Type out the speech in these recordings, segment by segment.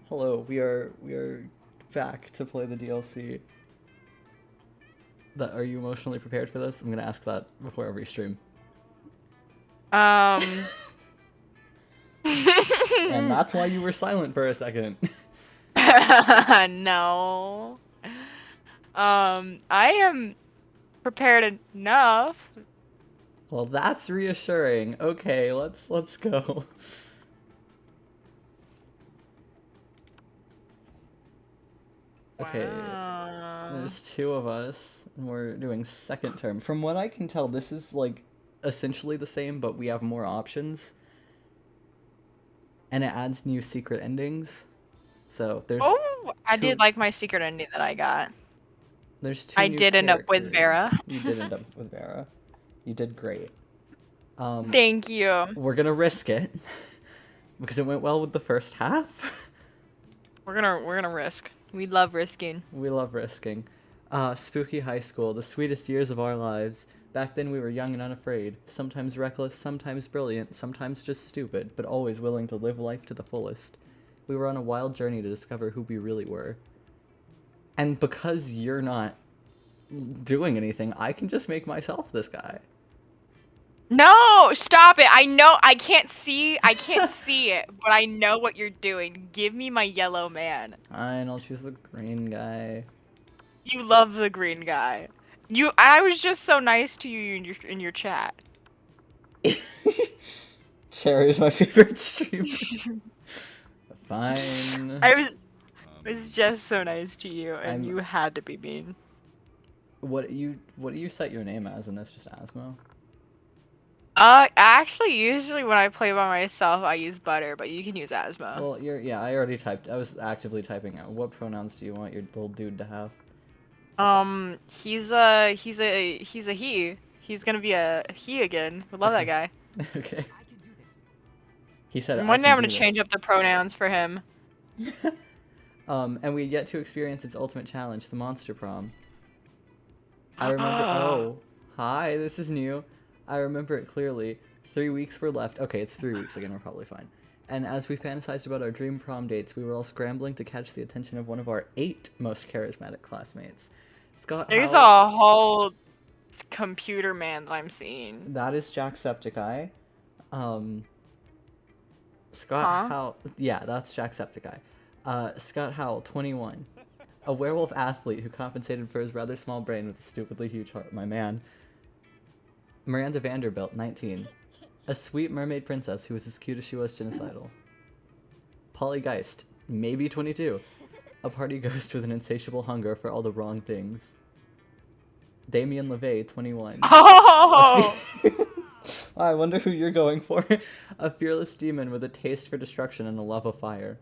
Hello, we are back to play the DLC. Are you emotionally prepared for this? I'm gonna ask that before every stream. Um. And that's why you were silent for a second. No. I am prepared enough. Well, that's reassuring. Okay, let's go. Okay, Wow. there's two of us, and we're doing second term. From what I can tell, this is like essentially the same, but we have more options, and it adds new secret endings. So Oh, I did two like my secret ending that I got. there's two I new did end up with Vera. characters. You did end up with Vera. You did great. Um, Thank you. we're gonna risk it because it went well with the first half. We're gonna risk. We love risking. We love risking. Spooky high school, the sweetest years of our lives. Back then we were young and unafraid, sometimes reckless, sometimes brilliant, sometimes just stupid, but always willing to live life to the fullest. We were on a wild journey to discover who we really were. And because you're not doing anything, I can just make myself this guy. No, stop it. I know I can't see it, but I know what you're doing. Give me my yellow man. Fine, I'll choose the green guy. You love the green guy. I was just so nice to you in your chat. Cherry is my favorite streamer. Fine. I was just so nice to you, and I'm. you had to be mean. What do you set your name as in this? Just Asmo. Actually, usually when I play by myself, I use butter, but you can use Asmo. Well, yeah. I already typed. I was actively typing out. What pronouns do you want your little dude to have? He's a he. He's gonna be a he again. We love that Okay. guy. Okay. He said And I one day can I'm gonna do change this. up the pronouns for him. And we yet to experience its ultimate challenge, the monster prom. I remember. Oh, hi. This is new. I remember it clearly. 3 weeks were left. Okay, it's 3 weeks again. We're probably fine. And as we fantasized about our dream prom dates, we were all scrambling to catch the attention of one of our 8 most charismatic classmates. Scott There's Howell. a whole computer man that I'm seeing. That is Jacksepticeye. Um, Scott Huh? Howell. Yeah, that's Jacksepticeye. Scott Howell, 21. A werewolf athlete who compensated for his rather small brain with a stupidly huge heart, my man. Miranda Vanderbilt, 19. A sweet mermaid princess who was as cute as she was genocidal. Polly Geist, maybe 22. A party ghost with an insatiable hunger for all the wrong things. Damien LeVay, 21. Oh! I wonder who you're going for. A fearless demon with a taste for destruction and a love of fire.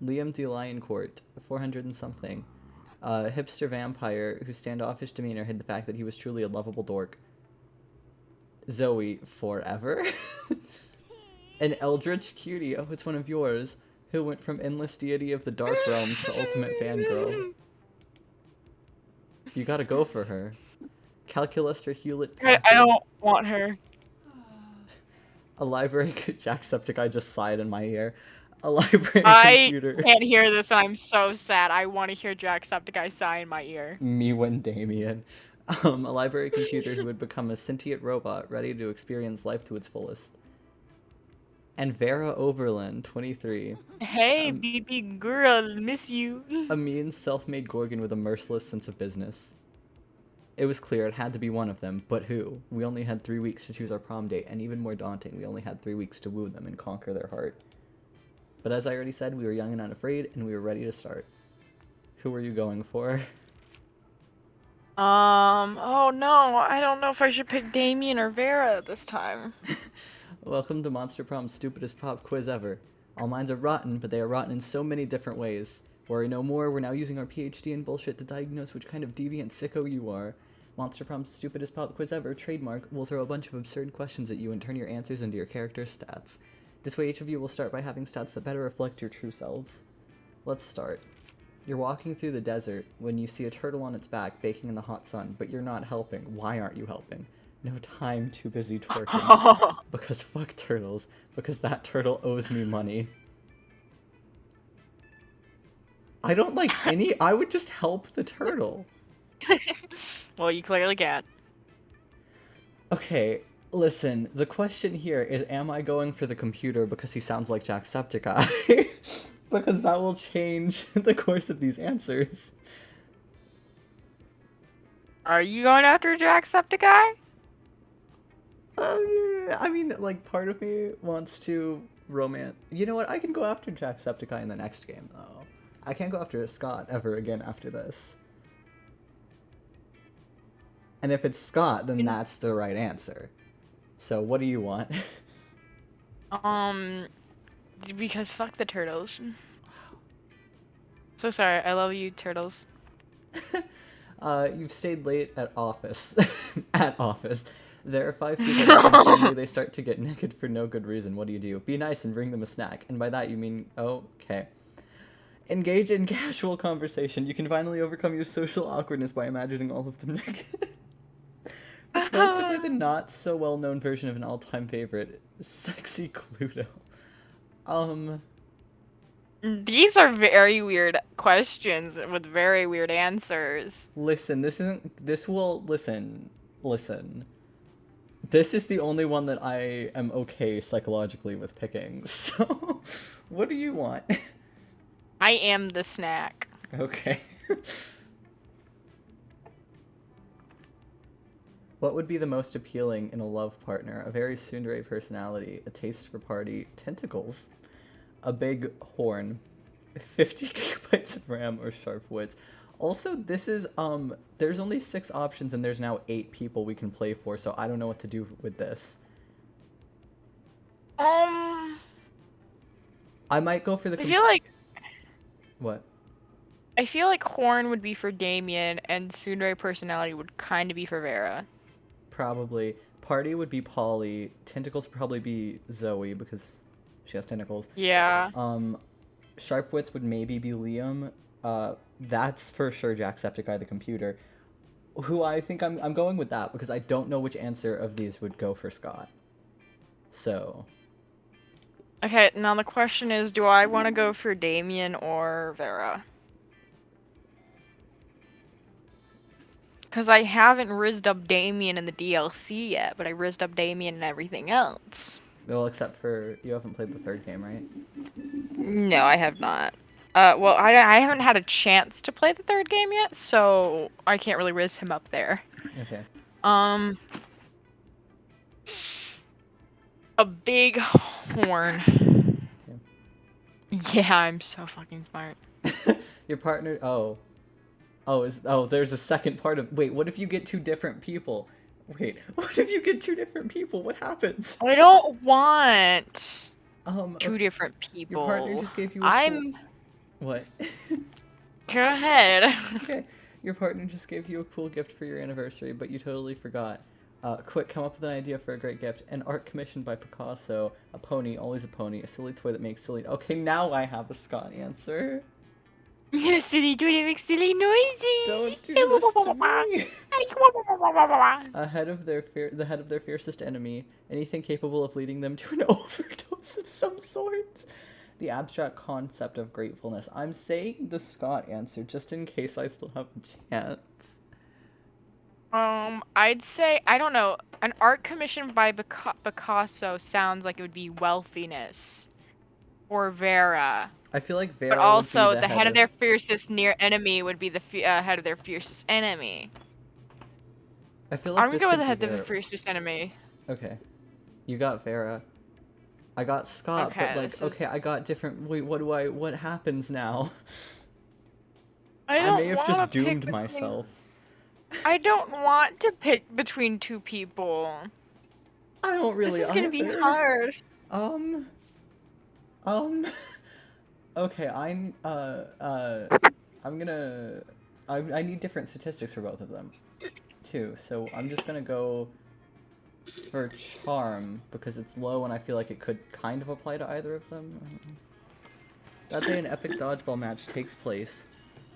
Liam de Lioncourt, 400 and something. A hipster vampire whose standoffish demeanor hid the fact that he was truly a lovable dork. Zoe, forever. An eldritch cutie, oh, it's one of yours, who went from endless deity of the dark realms to ultimate fangirl. You gotta go for her. Calculuster Hewlett I Packard. don't want her. A library. Jacksepticeye just sighed in my ear. A library I computer. can't hear this, and I'm so sad. I want to hear Jacksepticeye sigh in my ear. Me when Damien. A library computer who would become a sentient robot ready to experience life to its fullest. And Vera Oberlin, 23. Hey, Um, BB girl, miss you. a mean, self-made Gorgon with a merciless sense of business. It was clear it had to be one of them, but who? We only had 3 weeks to choose our prom date, and even more daunting, we only had 3 weeks to woo them and conquer their heart. But as I already said, we were young and unafraid, and we were ready to start. Who were you going for? Oh no, I don't know if I should pick Damien or Vera this time. Welcome to Monster Prom's stupidest pop quiz ever. All minds are rotten, but they are rotten in so many different ways. Worry no more, we're now using our PhD in bullshit to diagnose which kind of deviant sicko you are. Monster Prom's stupidest pop quiz ever, trademark, will throw a bunch of absurd questions at you and turn your answers into your character's stats. This way each of you will start by having stats that better reflect your true selves. Let's start. You're walking through the desert when you see a turtle on its back baking in the hot sun, but you're not helping. Why aren't you helping? No time, too busy twerking. Because fuck turtles. Because that turtle owes me money. I don't like any. I would just help the turtle. Well, you clearly can't. Okay, listen. The question here is, am I going for the computer because he sounds like Jacksepticeye? Because that will change the course of these answers. Are you going after Jacksepticeye? I mean, like, part of me wants to romance. You know what? I can go after Jacksepticeye in the next game, though. I can't go after Scott ever again after this. And if it's Scott, then that's the right answer. So, what do you want? Because fuck the turtles. So sorry, I love you, turtles. You've stayed late at office. At office. There are 5 people that when suddenly they start to get naked for no good reason. What do? Be nice and bring them a snack. And by that you mean, okay. Engage in casual conversation. You can finally overcome your social awkwardness by imagining all of them naked. Propose to play the not so well known version of an all-time favorite, Sexy Cluedo. These are very weird questions with very weird answers. Listen, listen. This is the only one that I am okay psychologically with picking, so what do you want? I am the snack. Okay. What would be the most appealing in a love partner? A very tsundere personality, a taste for party, tentacles, a big horn, 50 gigabytes of RAM, or sharp wits. Also, this is, there's only 6 options and there's now 8 people we can play for, so I don't know what to do with this. I might go for the... I feel like... What? I feel like Horn would be for Damien, and Tsundere personality would kind of be for Vera. Probably. Party would be Polly. Tentacles would probably be Zoe, because she has tentacles. Yeah. Sharp wits would maybe be Liam. That's for sure Jacksepticeye the computer. Who I think I'm going with that, because I don't know which answer of these would go for Scott. So... Okay, now the question is, do I want to go for Damien or Vera? Because I haven't rizzed up Damien in the DLC yet, but I rizzed up Damien and everything else. Well, except for you haven't played the 3rd game, right? No, I have not. Well, I haven't had a chance to play the 3rd game yet, so I can't really rizz him up there. Okay. A big horn. Okay. Yeah, I'm so fucking smart. Your partner... there's a second part of... Wait, what if you get 2 different people? Wait, what if you get 2 different people? What happens? I don't want... 2 different people. Your partner just gave you a What? Go ahead. Okay. Your partner just gave you a cool gift for your anniversary, but you totally forgot. Quick, come up with an idea for a great gift. An art commissioned by Picasso. A pony, always a pony. A silly toy that makes silly... Okay, now I have a Scott answer. A silly toy that makes silly noises. Don't do this to me. The head of their fiercest enemy. Anything capable of leading them to an overdose of some sort. The abstract concept of gratefulness. I'm saying the Scott answer just in case I still have a chance. I'd say, I don't know, an art commissioned by Picasso sounds like it would be wealthiness. Or Vera. I feel like Vera but also, would be the head of their fiercest near enemy would be the head of their fiercest enemy. I feel like I'm gonna go with the head of their fiercest enemy. Okay. You got Vera. I got Scott, okay, but like, okay, I got different... Wait, what happens now? I may have just doomed myself. I don't want to pick between 2 people. I don't really This is gonna be hard. Okay, I'm gonna... I need different statistics for both of them, too, so I'm just gonna go for Charm, because it's low and I feel like it could kind of apply to either of them. That day an epic dodgeball match takes place.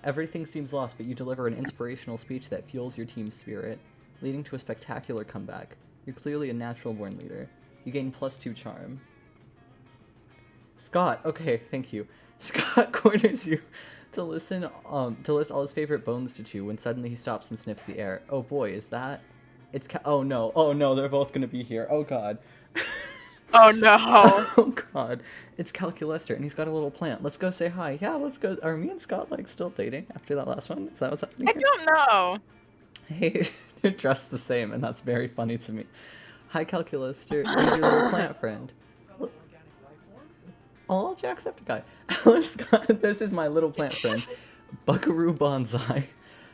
Everything seems lost, but you deliver an inspirational speech that fuels your team's spirit, leading to a spectacular comeback. You're clearly a natural-born leader. You gain +2 charm. Scott, okay, thank you. Scott corners you to to list all his favorite bones to chew when suddenly he stops and sniffs the air. Oh boy, is that? Oh no, they're both gonna be here. Oh god. Oh no. Oh god. It's Calculester and he's got a little plant. Let's go say hi. Yeah, let's go. Are me and Scott like still dating after that last one? Is that what's happening I here? don't know. Hey, they're dressed the same and that's very funny to me. Hi Calculester, here's your little plant friend. Oh, Jacksepticeye. Hello, Scott. This is my little plant friend, Buckaroo Bonsai.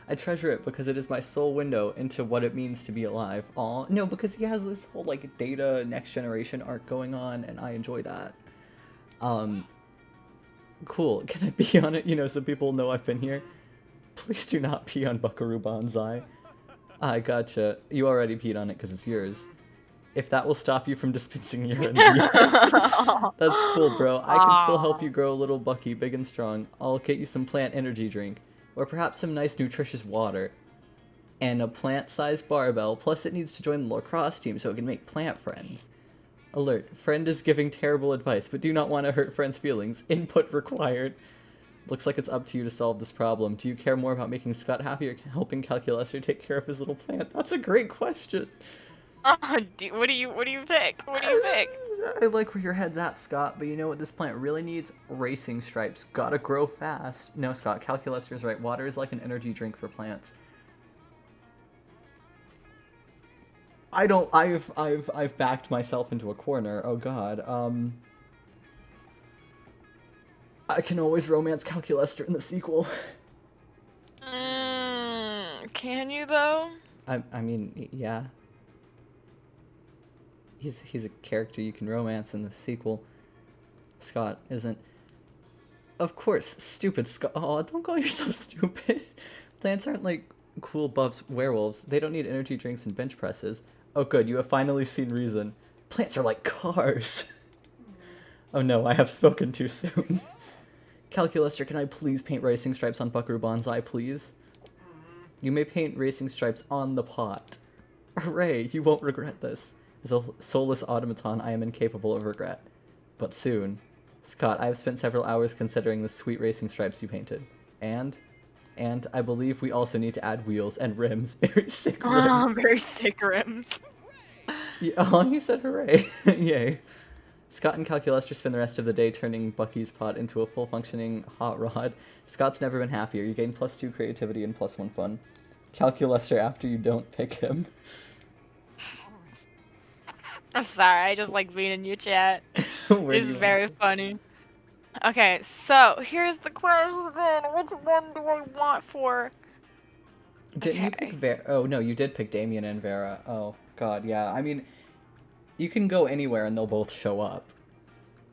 I treasure it because it is my sole window into what it means to be alive. Aw, no, because he has this whole, like, data next generation arc going on, and I enjoy that. Cool. Can I pee on it, so people know I've been here? Please do not pee on Buckaroo Bonsai. I gotcha. You already peed on it because it's yours. If that will stop you from dispensing urine, yes. That's cool, bro. I can still help you grow a little Bucky big and strong. I'll get you some plant energy drink. Or perhaps some nice nutritious water. And a plant-sized barbell, plus it needs to join the lacrosse team so it can make plant friends. Alert. Friend is giving terrible advice, but do not want to hurt friend's feelings. Input required. Looks like it's up to you to solve this problem. Do you care more about making Scott happy or helping Calculester take care of his little plant? That's a great question. What do you pick? What do you pick? I like where your head's at, Scott, but you know what this plant really needs? Racing stripes. Gotta grow fast. No, Scott, Calculester's right. Water is like an energy drink for plants. I've backed myself into a corner. Oh god. I can always romance Calculester in the sequel. Can you though? I mean, yeah. He's a character you can romance in the sequel. Scott isn't. Of course, stupid Scott. Oh, don't call yourself stupid. Plants aren't like cool buffs werewolves. They don't need energy drinks and bench presses. Oh good, you have finally seen reason. Plants are like cars. Oh no, I have spoken too soon. Calculester, can I please paint racing stripes on Buckaroo Bonsai, please? You may paint racing stripes on the pot. Hooray, you won't regret this. As a soulless automaton, I am incapable of regret. But soon. Scott, I have spent several hours considering the sweet racing stripes you painted. And I believe we also need to add wheels and rims. Very sick rims. Oh, very sick rims. Yeah, oh, he said hooray. Yay. Scott and Calculester spend the rest of the day turning Bucky's pot into a full-functioning hot rod. Scott's never been happier. You gain +2 creativity and +1 fun. Calculester after you don't pick him. I'm sorry, I just like being in your chat. It's very funny. Okay, so here's the question. Which one do I want for? Didn't you pick Vera? Oh no, you did pick Damien and Vera. Oh god, yeah. I mean, you can go anywhere and they'll both show up.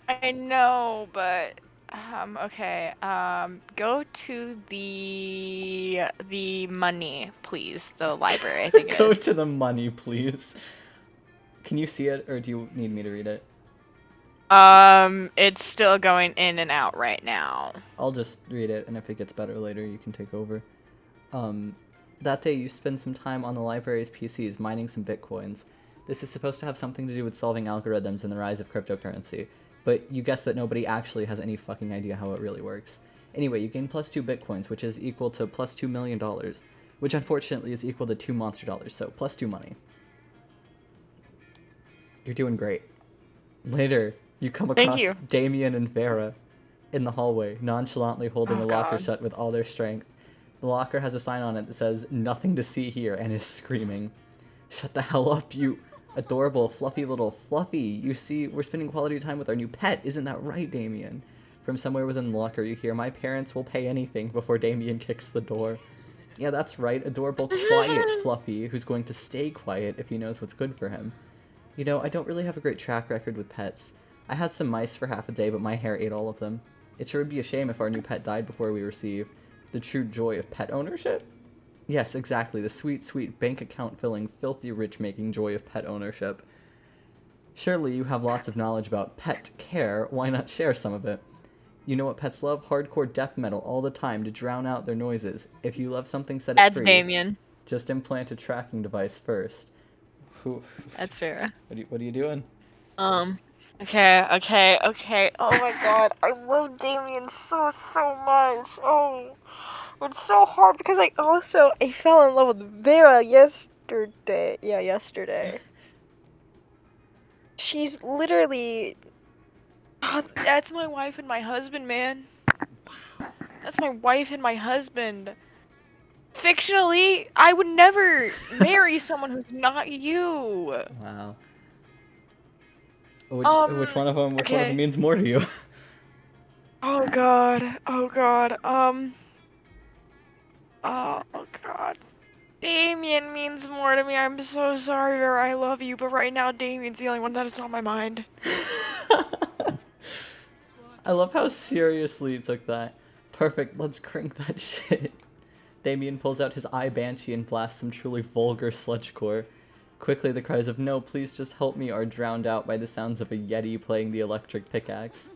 I know, but okay. Go to the money, please. The library, I think it is. Go to the money, please. Can you see it, or do you need me to read it? It's still going in and out right now. I'll just read it, and if it gets better later, you can take over. That day you spend some time on the library's PCs mining some bitcoins. This is supposed to have something to do with solving algorithms and the rise of cryptocurrency, but you guess that nobody actually has any fucking idea how it really works. Anyway, you gain +2 bitcoins, which is equal to +$2 million, which unfortunately is equal to 2 monster dollars, so +2 money. You're doing great. Later, you come across Damien and Vera in the hallway, nonchalantly holding a locker shut with all their strength. The locker has a sign on it that says, "Nothing to see here," and is screaming. Shut the hell up, you adorable, fluffy little Fluffy. You see, we're spending quality time with our new pet. Isn't that right, Damien? From somewhere within the locker, you hear, "My parents will pay anything," before Damien kicks the door. Yeah, that's right, adorable, quiet Fluffy, who's going to stay quiet if he knows what's good for him. You know, I don't really have a great track record with pets. I had some mice for half a day, but my hair ate all of them. It sure would be a shame if our new pet died before we receive the true joy of pet ownership. Yes, exactly, the sweet, sweet bank account filling, filthy rich making joy of pet ownership. Surely you have lots of knowledge about pet care, why not share some of it? You know what pets love? Hardcore death metal all the time to drown out their noises. If you love something, set it free. That's Damien. Just implant a tracking device first. That's Vera. What are you doing? Okay. Oh my god, I love Damien so much. Oh, it's so hard because I fell in love with Vera yesterday. Yeah, yesterday. She's literally. Oh, that's my wife and my husband, man. That's my wife and my husband. Fictionally, I would never marry someone who's not you. Wow. Which one of them? Which one of them Okay. means more to you? Oh god. Oh god. Oh god. Damien means more to me. I'm so sorry, Vera. I love you, but right now Damien's the only one that is on my mind. I love how seriously you took that. Perfect, let's crank that shit. Damien pulls out his eye banshee and blasts some truly vulgar sludgecore. Quickly, the cries of "No, please just help me" are drowned out by the sounds of a yeti playing the electric pickaxe.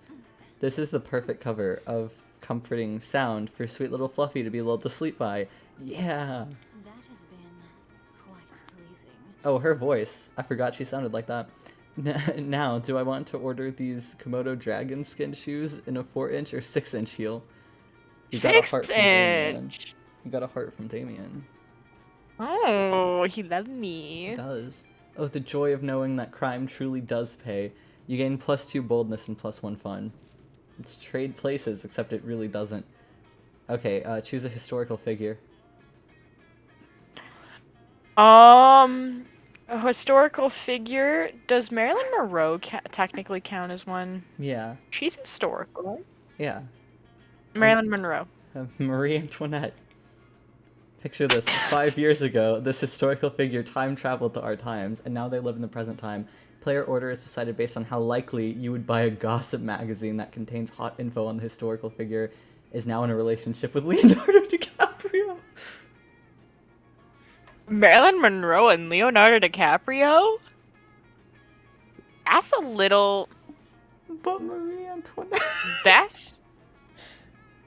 This is the perfect cover of comforting sound for sweet little Fluffy to be lulled to sleep by. Yeah! That has been quite pleasing. Oh, her voice. I forgot she sounded like that. Now, do I want to order these Komodo dragon skin shoes in a 4-inch or 6-inch heel? You got a heart from Damien. 6-inch. You got a heart from Damien. Oh, he loved He me. does. Oh, the joy of knowing that crime truly does pay. You gain +2 boldness and +1 fun. It's trade places, except it really doesn't. Okay, choose a historical figure. A historical figure. Does Marilyn Monroe technically count as one? Yeah. She's historical. Yeah. Marilyn Monroe. Marie Antoinette. Picture this. 5 years ago, this historical figure time traveled to our times, and now they live in the present time. Player order is decided based on how likely you would buy a gossip magazine that contains hot info on the historical figure is now in a relationship with Leonardo DiCaprio. Marilyn Monroe and Leonardo DiCaprio? That's a little... But Marie Antoinette. That's...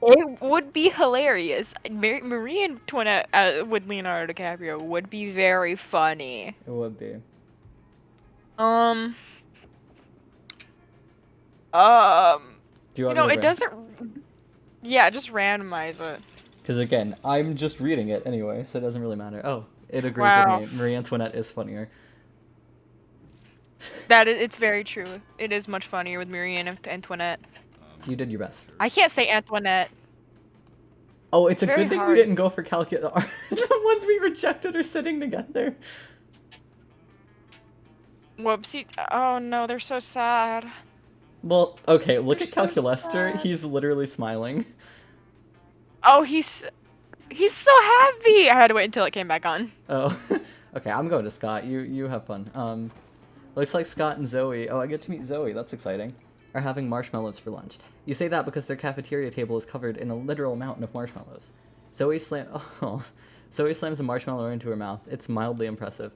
It would be hilarious. Marie Antoinette with Leonardo DiCaprio would be very funny. It would be. Do Do you want me to it doesn't... Yeah, just randomize it. Because again, I'm just reading it anyway, so it doesn't really matter. Oh, it agrees Wow. with me. Marie Antoinette is funnier. It's very true. It is much funnier with Marie Antoinette. You did your best. I can't say Antoinette. Oh, it's a Very good thing hard. we didn't go for calculus. The ones we rejected are sitting together. Whoopsie. Oh no, they're so sad. Well, okay, look They're at so Calculester. sad. He's literally smiling. Oh, he's so happy. I had to wait until it came back on. Oh, okay, I'm going to Scott. You have fun. Looks like Scott and Zoe. Oh, I get to meet Zoe. That's exciting. Are having marshmallows for lunch. You say that because their cafeteria table is covered in a literal mountain of marshmallows. Zoe slams a marshmallow into her mouth. It's mildly impressive.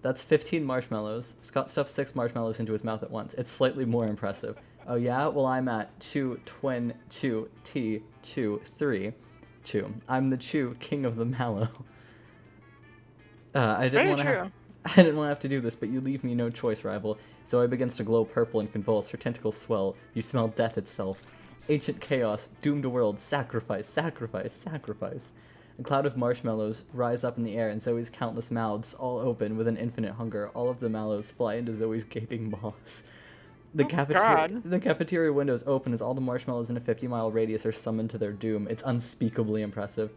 That's 15 marshmallows. Scott stuffs 6 marshmallows into his mouth at once. It's slightly more impressive. Oh yeah? Well, I'm at chew, twin, chew, t, chew, 3, chew. I'm the chew, king of the mallow. I didn't want to have to do this, but you leave me no choice, rival. Zoe begins to glow purple and convulse. Her tentacles swell. You smell death itself. Ancient chaos, doomed world, sacrifice, sacrifice, sacrifice. A cloud of marshmallows rise up in the air, and Zoe's countless mouths all open with an infinite hunger. All of the mallows fly into Zoe's gaping maws. The cafeteria windows open as all the marshmallows in a 50-mile radius are summoned to their doom. It's unspeakably impressive.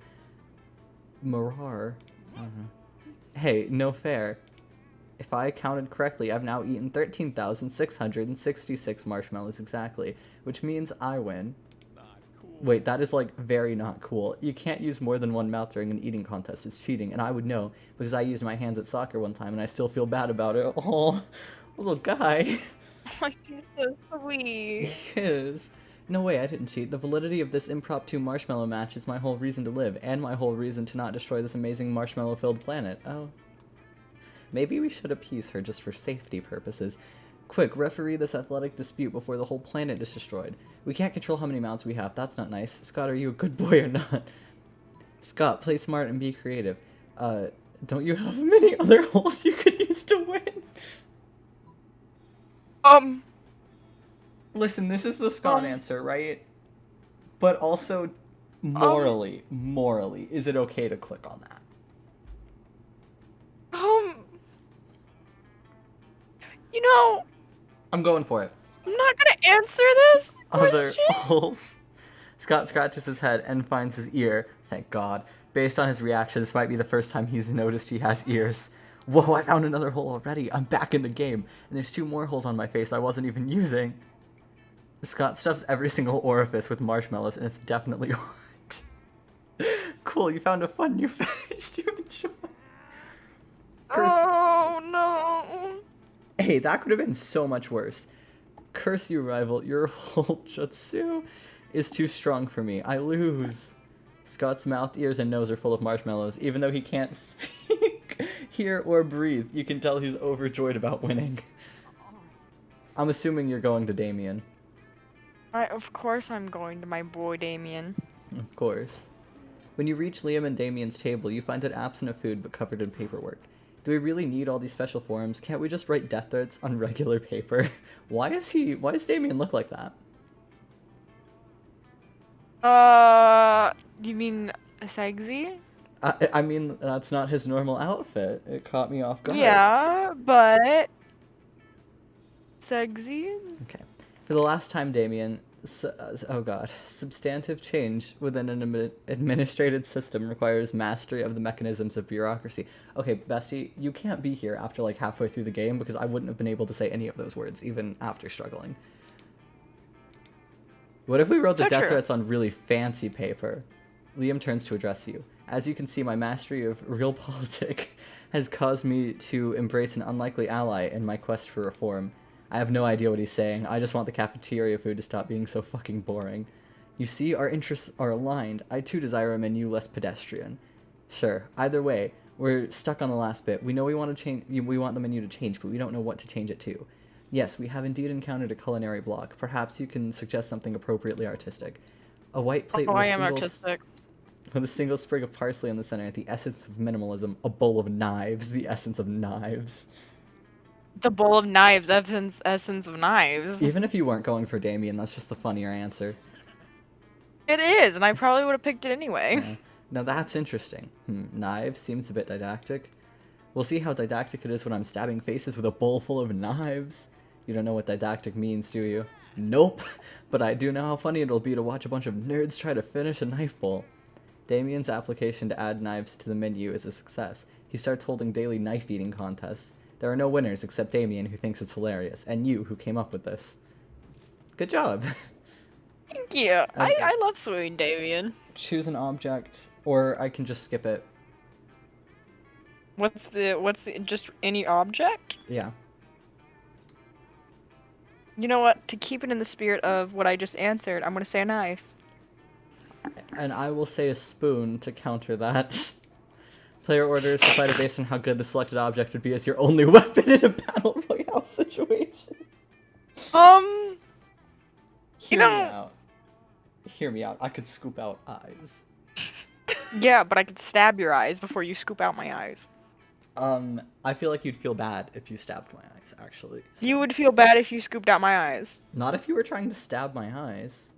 Marar. Hey, no fair. If I counted correctly, I've now eaten 13,666 marshmallows exactly, which means I win. Wait, that is like very not cool. You can't use more than one mouth during an eating contest. It's cheating, and I would know because I used my hands at soccer one time and I still feel bad about it. Oh, little guy. Oh, he's so sweet. He is. No way, I didn't cheat. The validity of this impromptu marshmallow match is my whole reason to live, and my whole reason to not destroy this amazing marshmallow-filled planet. Oh. Maybe we should appease her just for safety purposes. Quick, referee this athletic dispute before the whole planet is destroyed. We can't control how many mouths we have. That's not nice. Scott, are you a good boy or not? Scott, play smart and be creative. Don't you have many other holes you could use to win? Listen, this is the Scott answer, right? But also, morally, is it okay to click on that? You know, I'm going for it. I'm not gonna answer this Other question. holes. Scott scratches his head and finds his ear. Thank God. Based on his reaction, this might be the first time he's noticed he has ears. Whoa, I found another hole already. I'm back in the game. And there's 2 more holes on my face I wasn't even using. Scott stuffs every single orifice with marshmallows, and it's definitely hot. Cool, you found a fun new fetish you enjoy. Oh no. Hey, that could have been so much worse. Curse you, rival. Your whole jutsu is too strong for me. I lose. Scott's mouth, ears, and nose are full of marshmallows. Even though he can't speak, hear, or breathe, you can tell he's overjoyed about winning. I'm assuming you're going to Damien. Of course I'm going to my boy Damien. Of course. When you reach Liam and Damien's table, you find it absent of food but covered in paperwork. Do we really need all these special forms? Can't we just write death threats on regular paper? Why does Damien look like that? You mean Segzi? I mean, that's not his normal outfit. It caught me off guard. Yeah, but Segzi? Okay. For the last time, Damien, oh god, substantive change within an administrated system requires mastery of the mechanisms of bureaucracy. Okay, bestie, you can't be here after like halfway through the game because I wouldn't have been able to say any of those words even after struggling. What if we wrote the death threats on really fancy paper? Liam turns to address you. As you can see, my mastery of realpolitik has caused me to embrace an unlikely ally in my quest for reform. I have no idea what he's saying. I just want the cafeteria food to stop being so fucking boring. You see, our interests are aligned. I too desire a menu less pedestrian. Sure, either way, we're stuck on the last bit. We know we want the menu to change, but we don't know what to change it to. Yes, we have indeed encountered a culinary block. Perhaps you can suggest something appropriately artistic. A white plate with a single sprig of parsley in the center, the essence of minimalism. A bowl of knives, the essence of knives. The bowl of knives, essence of knives. Even if you weren't going for Damien, that's just the funnier answer. It is, and I probably would have picked it anyway. Yeah. Now that's interesting. Knives seems a bit didactic. We'll see how didactic it is when I'm stabbing faces with a bowl full of knives. You don't know what didactic means, do you? Nope. But I do know how funny it'll be to watch a bunch of nerds try to finish a knife bowl. Damien's application to add knives to the menu is a success. He starts holding daily knife eating contests. There are no winners except Damien, who thinks it's hilarious, and you, who came up with this. Good job. Thank you. I love Swoon Damien. Choose an object, or I can just skip it. What's the just any object? Yeah. You know what? To keep it in the spirit of what I just answered, I'm gonna say a knife. And I will say a spoon to counter that. Player orders decided based on how good the selected object would be as your only weapon in a battle royale situation. Hear me out. I could scoop out eyes. Yeah, but I could stab your eyes before you scoop out my eyes. I feel like you'd feel bad if you stabbed my eyes, actually. So. You would feel bad if you scooped out my eyes. Not if you were trying to stab my eyes.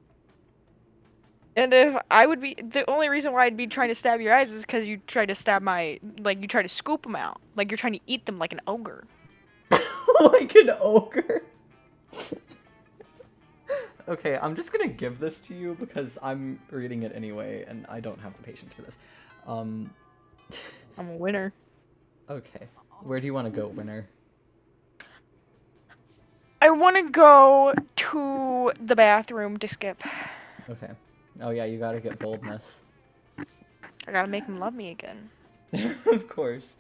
And if I would be, the only reason why I'd be trying to stab your eyes is because you try to stab you try to scoop them out. Like you're trying to eat them like an ogre. Like an ogre? Okay, I'm just gonna give this to you because I'm reading it anyway, and I don't have the patience for this. I'm a winner. Okay. Where do you want to go, winner? I want to go to the bathroom to skip. Okay. Oh yeah, you gotta get boldness. I gotta make him love me again. Of course.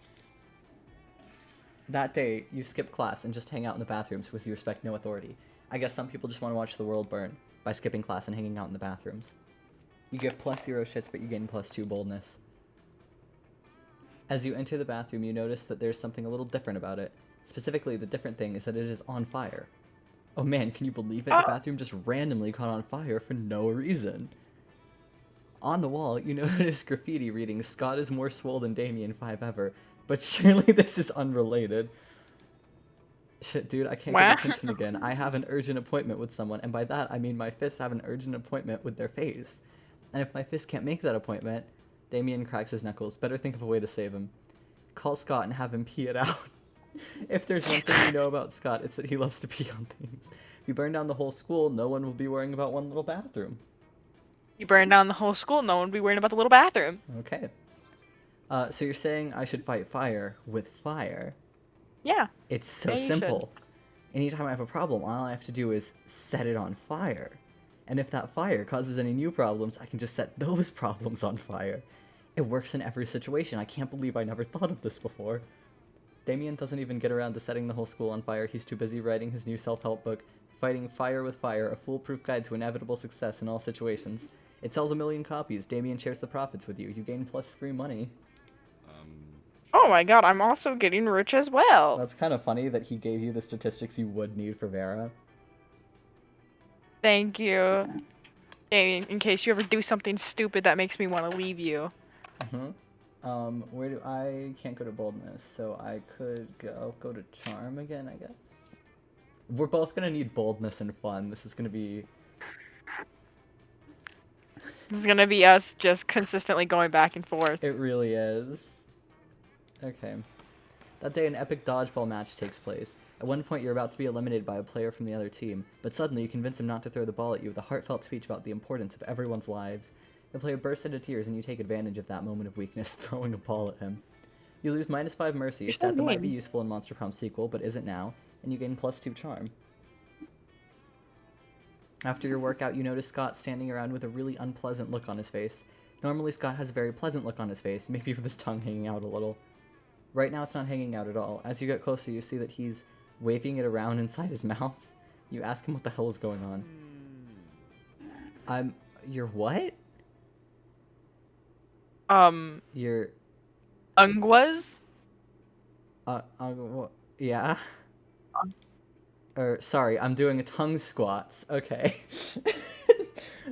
That day, you skip class and just hang out in the bathrooms because you respect no authority. I guess some people just want to watch the world burn by skipping class and hanging out in the bathrooms. You get +0 shits, but you gain +2 boldness. As you enter the bathroom, you notice that there's something a little different about it. Specifically, the different thing is that it is on fire. Oh man, can you believe it? The bathroom just randomly caught on fire for no reason. On the wall, you notice graffiti reading, "Scott is more swole than Damien 5 ever," but surely this is unrelated. Shit, dude, I can't Wow. get attention again. I have an urgent appointment with someone, and by that I mean my fists have an urgent appointment with their face. And if my fist can't make that appointment, Damien cracks his knuckles. Better think of a way to save him. Call Scott and have him pee it out. If there's one thing you know about Scott, it's that he loves to pee on things. If you burn down the whole school, no one will be worrying about one little bathroom. You burn down the whole school, no one would be worrying about the little bathroom. Okay. So you're saying I should fight fire with fire? Yeah. It's so Yeah, you simple. Anytime I have a problem, all I have to do is set it on fire. And if that fire causes any new problems, I can just set those problems on fire. It works in every situation. I can't believe I never thought of this before. Damien doesn't even get around to setting the whole school on fire. He's too busy writing his new self-help book, Fighting Fire with Fire, a foolproof guide to inevitable success in all situations. It sells 1 million copies. Damien shares the profits with you. You gain +3 money. Oh my god, I'm also getting rich as well. That's kind of funny that he gave you the statistics you would need for Vera. Thank you. In case you ever do something stupid that makes me want to leave you. Where do I can't go to boldness, so I could go to charm again, I guess. We're both gonna need boldness and fun. This is gonna be us just consistently going back and forth. It really is. Okay. That day, an epic dodgeball match takes place. At one point, you're about to be eliminated by a player from the other team, but suddenly you convince him not to throw the ball at you with a heartfelt speech about the importance of everyone's lives. The player bursts into tears, and you take advantage of that moment of weakness, throwing a ball at him. You lose -5 mercy, a stat that might be useful in Monster Prom sequel, but isn't now, and you gain +2 charm. After your workout, you notice Scott standing around with a really unpleasant look on his face. Normally, Scott has a very pleasant look on his face, maybe with his tongue hanging out a little. Right now, it's not hanging out at all. As you get closer, you see that he's waving it around inside his mouth. You ask him what the hell is going on. You're what? You're... Ungwas? Yeah? Sorry, I'm doing a tongue squats. Okay.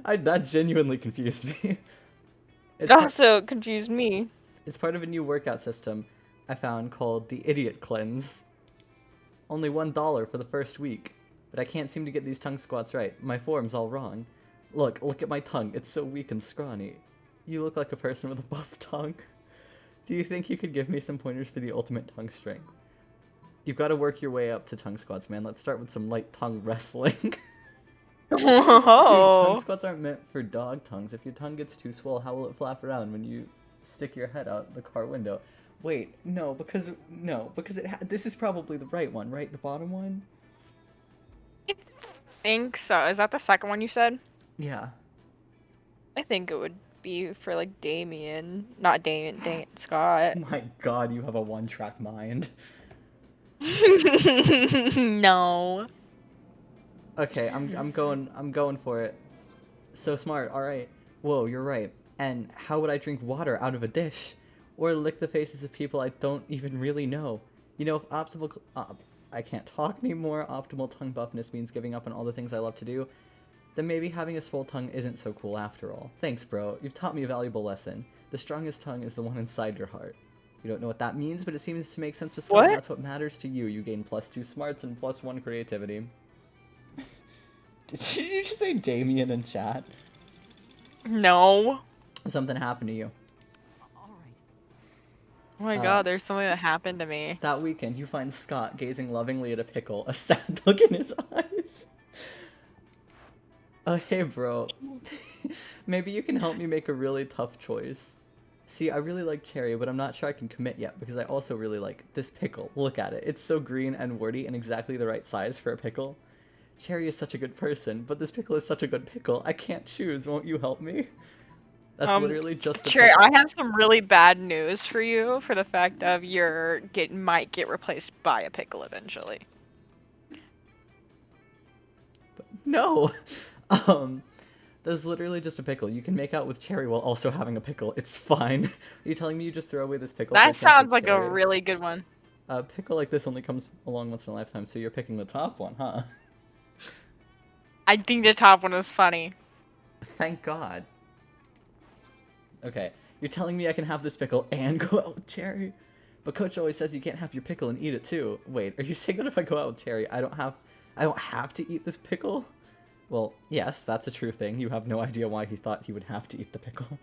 That genuinely confused me. It also confused me. It's part of a new workout system I found called the Idiot Cleanse. Only $1 for the first week, but I can't seem to get these tongue squats right. My form's all wrong. Look at my tongue. It's so weak and scrawny. You look like a person with a buff tongue. Do you think you could give me some pointers for the ultimate tongue strength? You've got to work your way up to tongue squats, man. Let's start with some light tongue wrestling. Dude, tongue squats aren't meant for dog tongues. If your tongue gets too swole, how will it flap around when you stick your head out the car window? Wait, no, because this is probably the right one, right? The bottom one? I think so. Is that the second one you said? Yeah. I think it would be for like Damien. Not Damien, dang it, Scott. My god, you have a one-track mind. No. Okay, I'm going for it. So smart, alright. Whoa, you're right. And how would I drink water out of a dish? Or lick the faces of people I don't even really know? You know, if I can't talk anymore, optimal tongue buffness means giving up on all the things I love to do, then maybe having a swole tongue isn't so cool after all. Thanks, bro. You've taught me a valuable lesson. The strongest tongue is the one inside your heart. You don't know what that means, but it seems to make sense to Scott. What? That's what matters to you. You gain +2 smarts and +1 creativity. Did you just say Damien in chat? No. Something happened to you. Oh my god, there's something that happened to me. That weekend, you find Scott gazing lovingly at a pickle, a sad look in his eyes. Oh, hey, bro. Maybe you can help me make a really tough choice. See, I really like cherry, but I'm not sure I can commit yet, because I also really like this pickle. Look at it. It's so green and warty and exactly the right size for a pickle. Cherry is such a good person, but this pickle is such a good pickle. I can't choose. Won't you help me? That's literally just a Cherry, pickle. I have some really bad news for you for the fact of might get replaced by a pickle eventually. No! That's literally just a pickle. You can make out with cherry while also having a pickle. It's fine. Are you telling me you just throw away this pickle? That sounds like a really good one. A pickle like this only comes along once in a lifetime, so you're picking the top one, huh? I think the top one was funny. Thank God. Okay, you're telling me I can have this pickle and go out with cherry? But Coach always says you can't have your pickle and eat it too. Wait, are you saying that if I go out with Cherry, I don't have to eat this pickle? Well, yes, that's a true thing. You have no idea why he thought he would have to eat the pickle.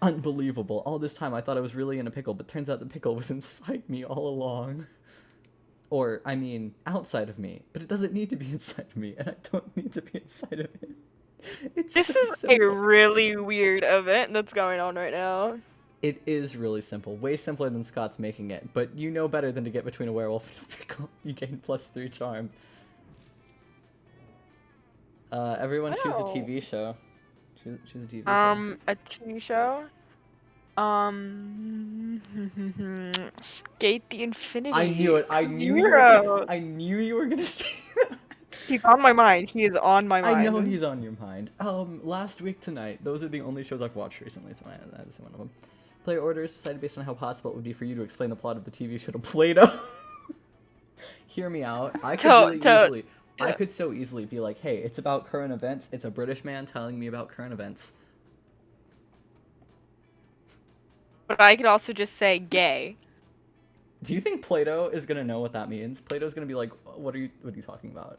Unbelievable. All this time I thought I was really in a pickle, but turns out the pickle was inside me all along. Or, I mean, outside of me. But it doesn't need to be inside of me, and I don't need to be inside of it. This so is a simple. really weird event that's going on right now. It is really simple. Way simpler than Scott's making it. But you know better than to get between a werewolf and his pickle. You gain +3 charm. Everyone choose a Wow. TV show. Choose a TV show. A TV show? Skate the Infinity. I knew it. I knew you were gonna say that. He's on my mind. He is on my mind. I know he's on your mind. Last week tonight, those are the only shows I've watched recently, so that is one of them. Player orders decided based on how possible it would be for you to explain the plot of the TV show to Play-Doh. Hear me out. I could so easily be like, hey, it's about current events. It's a British man telling me about current events. But I could also just say gay. Do you think Play-Doh is gonna know what that means? Play-Doh's gonna be like, what are you talking about?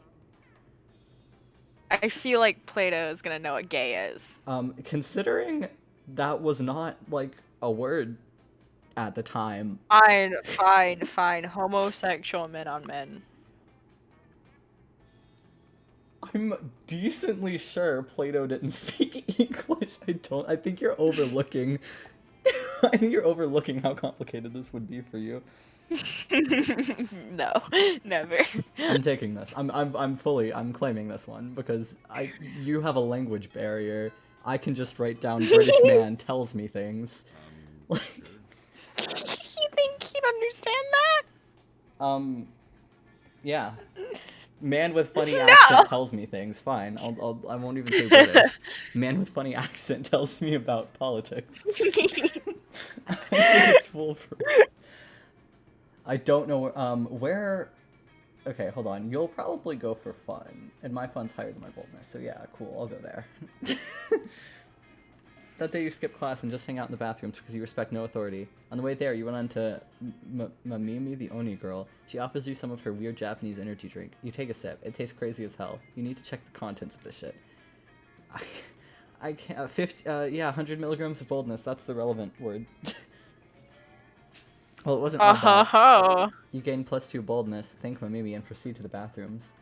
I feel like Plato is gonna know what gay is. Considering that was not like a word at the time. Fine. Homosexual men on men. I'm decently sure Plato didn't speak English. I think you're overlooking. I think you're overlooking how complicated this would be for you. No, never. I'm taking this. I'm claiming this one because you have a language barrier. I can just write down British man tells me things. Like, You think he'd understand that? Yeah. Man with funny accent tells me things. Fine. I won't even say British. Man with funny accent tells me about politics. I think it's foolproof. I don't know where. Okay, hold on. You'll probably go for fun, and my fun's higher than my boldness. So yeah, cool. I'll go there. That day you skip class and just hang out in the bathrooms because you respect no authority. On the way there, you run onto Mamimi, the Oni girl. She offers you some of her weird Japanese energy drink. You take a sip. It tastes crazy as hell. You need to check the contents of this shit. I can't. 100 milligrams of boldness. That's the relevant word. Well, it wasn't. You gain +2 boldness. Thank Mamimi and proceed to the bathrooms.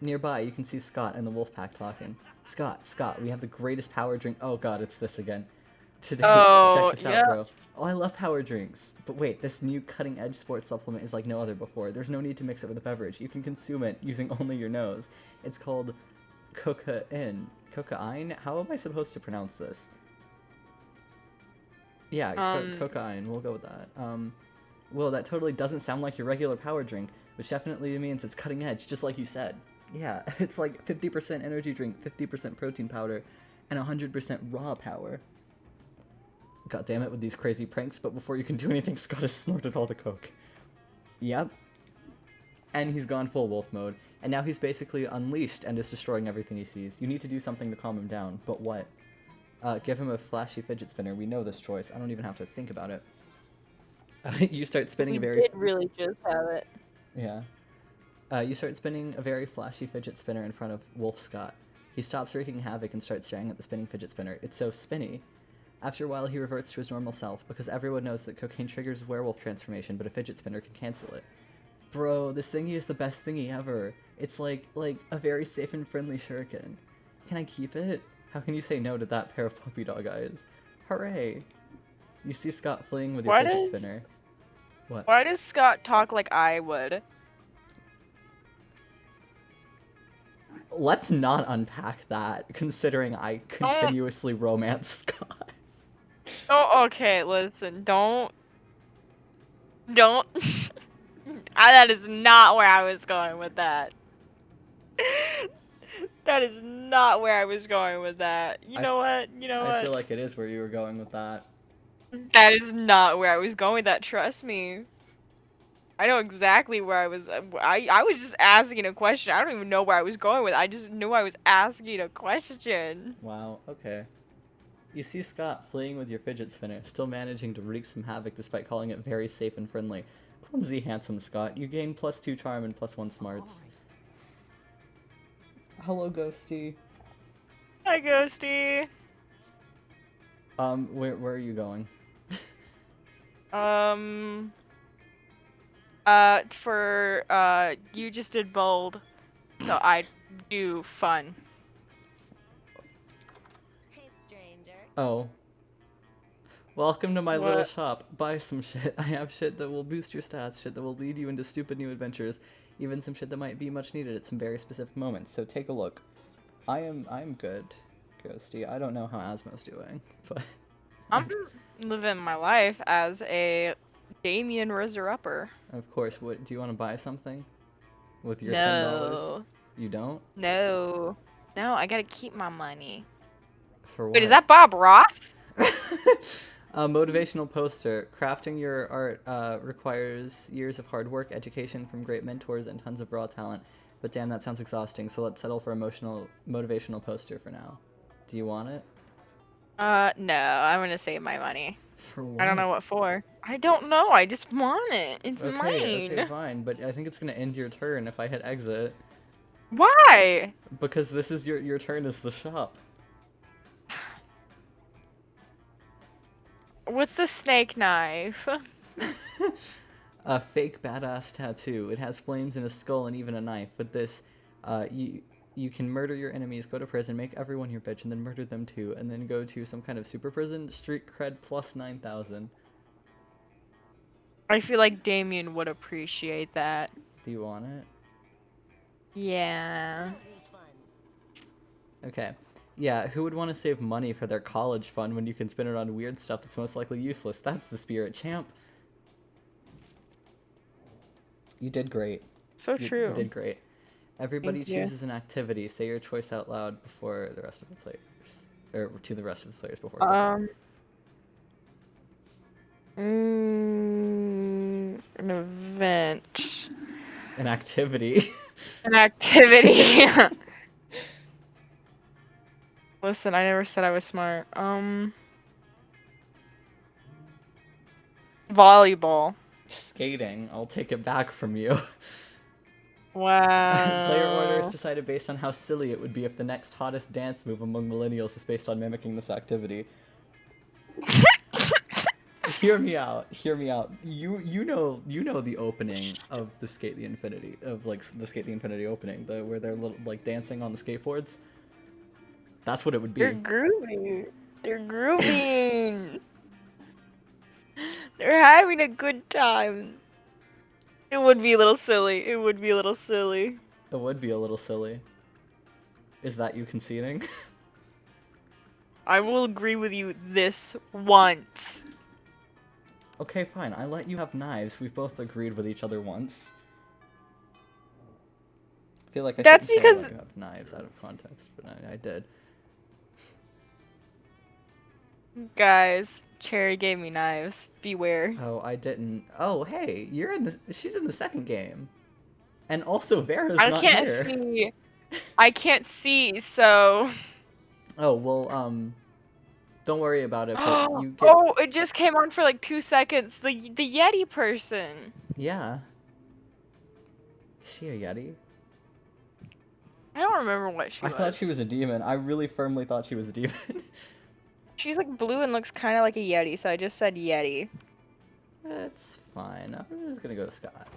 Nearby, you can see Scott and the wolf pack talking. Scott, we have the greatest power drink. Oh god, it's this again. Today, check this out, bro. Oh, I love power drinks. But wait, this new cutting-edge sports supplement is like no other before. There's no need to mix it with a beverage. You can consume it using only your nose. It's called cocaine. Cocaine? How am I supposed to pronounce this? Yeah, cocaine. We'll go with that. Well, that totally doesn't sound like your regular power drink, which definitely means it's cutting edge, just like you said. Yeah, it's like 50% energy drink, 50% protein powder, and 100% raw power. God damn it with these crazy pranks, but before you can do anything, Scott has snorted all the coke. Yep. And he's gone full wolf mode, and now he's basically unleashed and is destroying everything he sees. You need to do something to calm him down, but what? Give him a flashy fidget spinner. We know this choice. I don't even have to think about it. You start spinning We did really just have it. Yeah. You start spinning a very flashy fidget spinner in front of Wolf Scott. He stops wreaking havoc and starts staring at the spinning fidget spinner. It's so spinny. After a while, he reverts to his normal self, because everyone knows that cocaine triggers werewolf transformation, but a fidget spinner can cancel it. Bro, this thingy is the best thingy ever. It's like a very safe and friendly shuriken. Can I keep it? How can you say no to that pair of puppy dog eyes? Hooray! You see Scott fleeing with your fidget spinner. What? Why does Scott talk like I would? Let's not unpack that, considering I continuously romance Scott. Oh, okay, listen, don't. That is not where I was going with that. That is not where I was going with that. You know what? I feel like it is where you were going with that. That is not where I was going with that, trust me. I know exactly where I was. I was just asking a question. I don't even know where I was going with it. I just knew I was asking a question. Wow, okay. You see Scott fleeing with your fidget spinner, still managing to wreak some havoc despite calling it very safe and friendly. Clumsy, handsome Scott. You gain +2 charm and +1 smarts. Hello, Ghosty. Hi, Ghosty. Where are you going? You just did bold, so I do fun. Hey, stranger. Oh. Welcome to my little What? shop. Buy some shit. I have shit that will boost your stats, shit that will lead you into stupid new adventures, even some shit that might be much needed at some very specific moments. So take a look. I'm good, Ghosty. I don't know how Asmo's doing, but I'm living my life as a Damien Resurupper. of course. What do you want to buy something with your $10? No. You don't? No. No, I gotta keep my money. For what? Wait, is that Bob Ross? A motivational poster. Crafting your art requires years of hard work, education from great mentors, and tons of raw talent. But damn, that sounds exhausting, so let's settle for a motivational poster for now. Do you want it? No, I'm gonna save my money. For what? I don't know what for. I don't know, I just want it. It's Okay, mine. fine, but I think it's gonna end your turn if I hit exit. Why? Because this is your turn as the shop. What's the snake knife? A fake badass tattoo. It has flames and a skull and even a knife. But this, you can murder your enemies, go to prison, make everyone your bitch, and then murder them too, and then go to some kind of super prison. Street cred plus 9,000. I feel like Damien would appreciate that. Do you want it? Yeah. Okay. Yeah, who would want to save money for their college fund when you can spend it on weird stuff that's most likely useless? That's the spirit, champ. You did great. So true. You did great. Everybody Thank you. chooses an activity. Say your choice out loud before the rest of the players. Or to the rest of the players before. An event. An activity. An activity. Listen, I never said I was smart. Volleyball. Skating. I'll take it back from you. Wow. Player order is decided based on how silly it would be if the next hottest dance move among millennials is based on mimicking this activity. Hear me out. Hear me out. You know the opening of the Skate the Infinity the Skate the Infinity opening, where they're like dancing on the skateboards. That's what it would be. They're grooving. They're grooving. They're having a good time. It would be a little silly. It would be a little silly. It would be a little silly. Is that you conceding? I will agree with you this once. Okay, fine. I let you have knives. We've both agreed with each other once. I feel like I That's shouldn't say I because- let you have knives out of context, but I did. Guys, Cherry gave me knives. Beware. Oh, I didn't. Oh, hey, she's in the second game. And also Vera's I not can't here. see. I can't see, so. Oh, well, don't worry about it, but you get... Oh, it just came on for like 2 seconds. The Yeti person. Yeah. Is she a Yeti? I don't remember what she I was. thought she was a demon. I really firmly thought she was a demon. She's like blue and looks kind of like a Yeti, so I just said Yeti. That's fine. I'm just gonna go to Scott.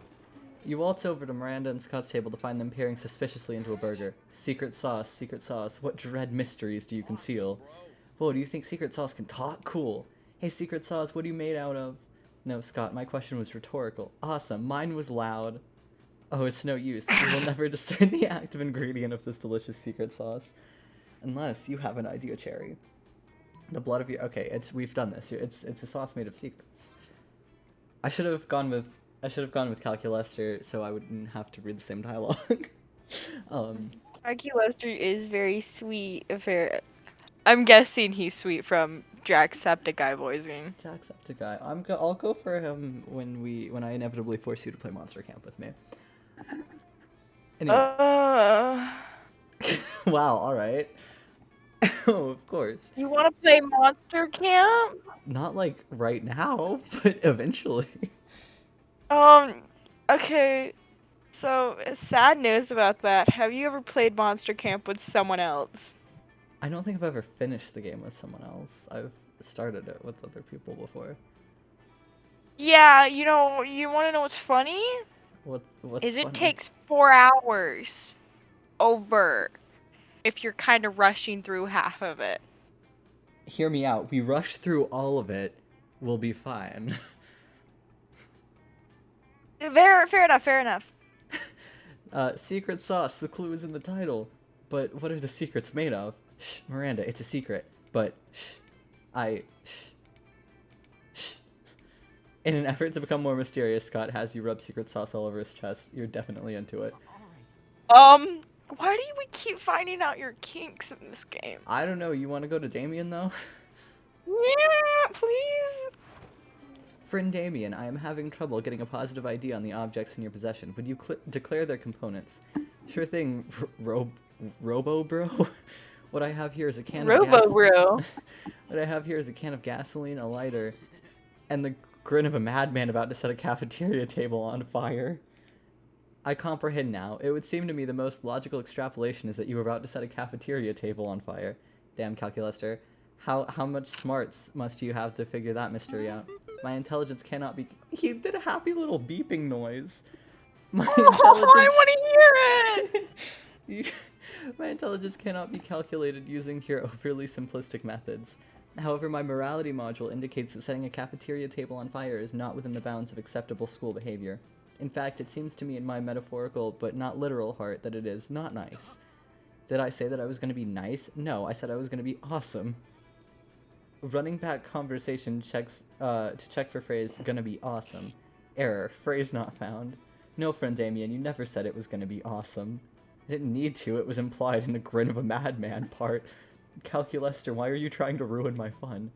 You waltz over to Miranda and Scott's table to find them peering suspiciously into a burger. Secret sauce, what dread mysteries do you conceal? Whoa, do you think Secret Sauce can talk? Cool. Hey, Secret Sauce, what are you made out of? No, Scott, my question was rhetorical. Awesome, mine was loud. Oh, it's no use. We will never discern the active ingredient of this delicious secret sauce. Unless you have an idea, Cherry. The blood of your... Okay, we've done this. It's a sauce made of secrets. I should have gone with Calcu Lester so I wouldn't have to read the same dialogue. Archie Lester is very sweet. I'm guessing he's sweet from Jacksepticeye voicing. Jacksepticeye. I'll go for him when I inevitably force you to play Monster Camp with me. Anyway. Wow, alright. No, of course. You want to play Monster Camp? Not like right now, but eventually. Okay. So, sad news about that. Have you ever played Monster Camp with someone else? I don't think I've ever finished the game with someone else. I've started it with other people before. Yeah, you know, you want to know what's funny? What's Is it funny? takes 4 hours over if you're kind of rushing through half of it. Hear me out. We rush through all of it. We'll be fine. Fair enough, fair enough. Secret sauce. The clue is in the title. But what are the secrets made of? Shh, Miranda, it's a secret. But shh, shh. In an effort to become more mysterious, Scott has you rub secret sauce all over his chest. You're definitely into it. Why do we keep finding out your kinks in this game? I don't know. You want to go to Damien though? Yeah, please. Friend Damien, I am having trouble getting a positive ID on the objects in your possession. Would you declare their components? Sure thing, Robo Bro. What I have here is a can of Robo Bro. What I have here is a can of gasoline, a lighter, and the grin of a madman about to set a cafeteria table on fire. I comprehend now. It would seem to me the most logical extrapolation is that you were about to set a cafeteria table on fire. Damn, Calculaster. How much smarts must you have to figure that mystery out? My intelligence cannot be... He did a happy little beeping noise. My I want to hear it! My intelligence cannot be calculated using your overly simplistic methods. However, my morality module indicates that setting a cafeteria table on fire is not within the bounds of acceptable school behavior. In fact, it seems to me in my metaphorical but not literal heart that it is not nice. Did I say that I was going to be nice? No, I said I was going to be awesome. Running back conversation checks to check for phrase gonna be awesome. Error, phrase not found. No, friend Damien, you never said it was gonna be awesome. I didn't need to, it was implied in the grin of a madman part. Calculester, why are you trying to ruin my fun?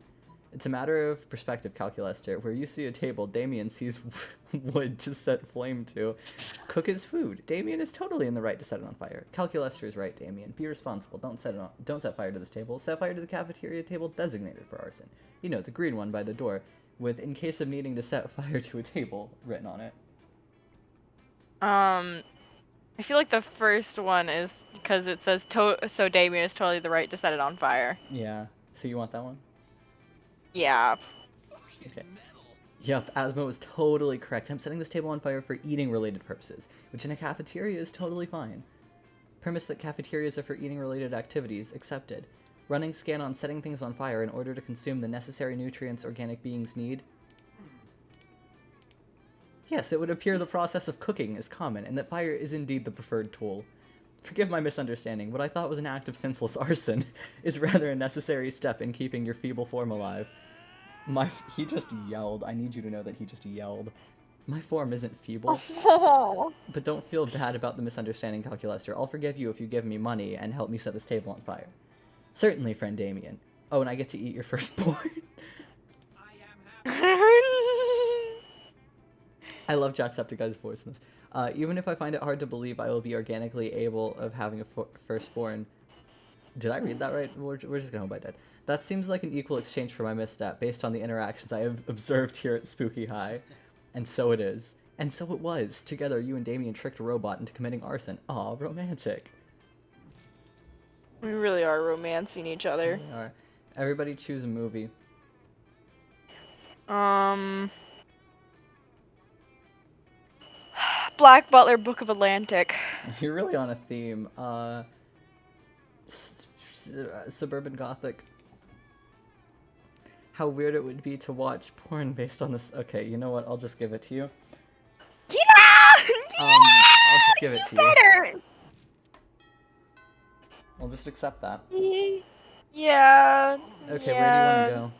It's a matter of perspective, Calculester. Where you see a table, Damien sees wood to set flame to. Cook his food. Damien is totally in the right to set it on fire. Calculester is right, Damien. Be responsible. Don't set fire to this table. Set fire to the cafeteria table designated for arson. You know, the green one by the door, with "in case of needing to set fire to a table" written on it. I feel like the first one is because it says so Damien is totally the right to set it on fire. Yeah. So you want that one? Yeah. Okay. Yup, Asmo was totally correct. I'm setting this table on fire for eating-related purposes, which in a cafeteria is totally fine. Premise that cafeterias are for eating-related activities, accepted. Running scan on setting things on fire in order to consume the necessary nutrients organic beings need. Yes, it would appear the process of cooking is common, and that fire is indeed the preferred tool. Forgive my misunderstanding. What I thought was an act of senseless arson is rather a necessary step in keeping your feeble form alive. He just yelled. I need you to know that he just yelled. My form isn't feeble. But don't feel bad about the misunderstanding, Calculester. I'll forgive you if you give me money and help me set this table on fire. Certainly, friend Damien. Oh, and I get to eat your firstborn. I love Jacksepticeye's voice in this. Even if I find it hard to believe I will be organically able of having a firstborn... Did I read that right? We're just gonna hope I did. That seems like an equal exchange for my misstep, based on the interactions I have observed here at Spooky High. And so it is. And so it was. Together, you and Damien tricked a robot into committing arson. Aw, romantic. We really are romancing each other. We are. Everybody choose a movie. Black Butler, Book of Atlantic. You're really on a theme. Suburban Gothic. How weird it would be to watch porn based on this. Okay, you know what? I'll just give it to you. Yeah! I'll just give it to you. Better! I'll just accept that. Yeah. Okay, yeah. where do you want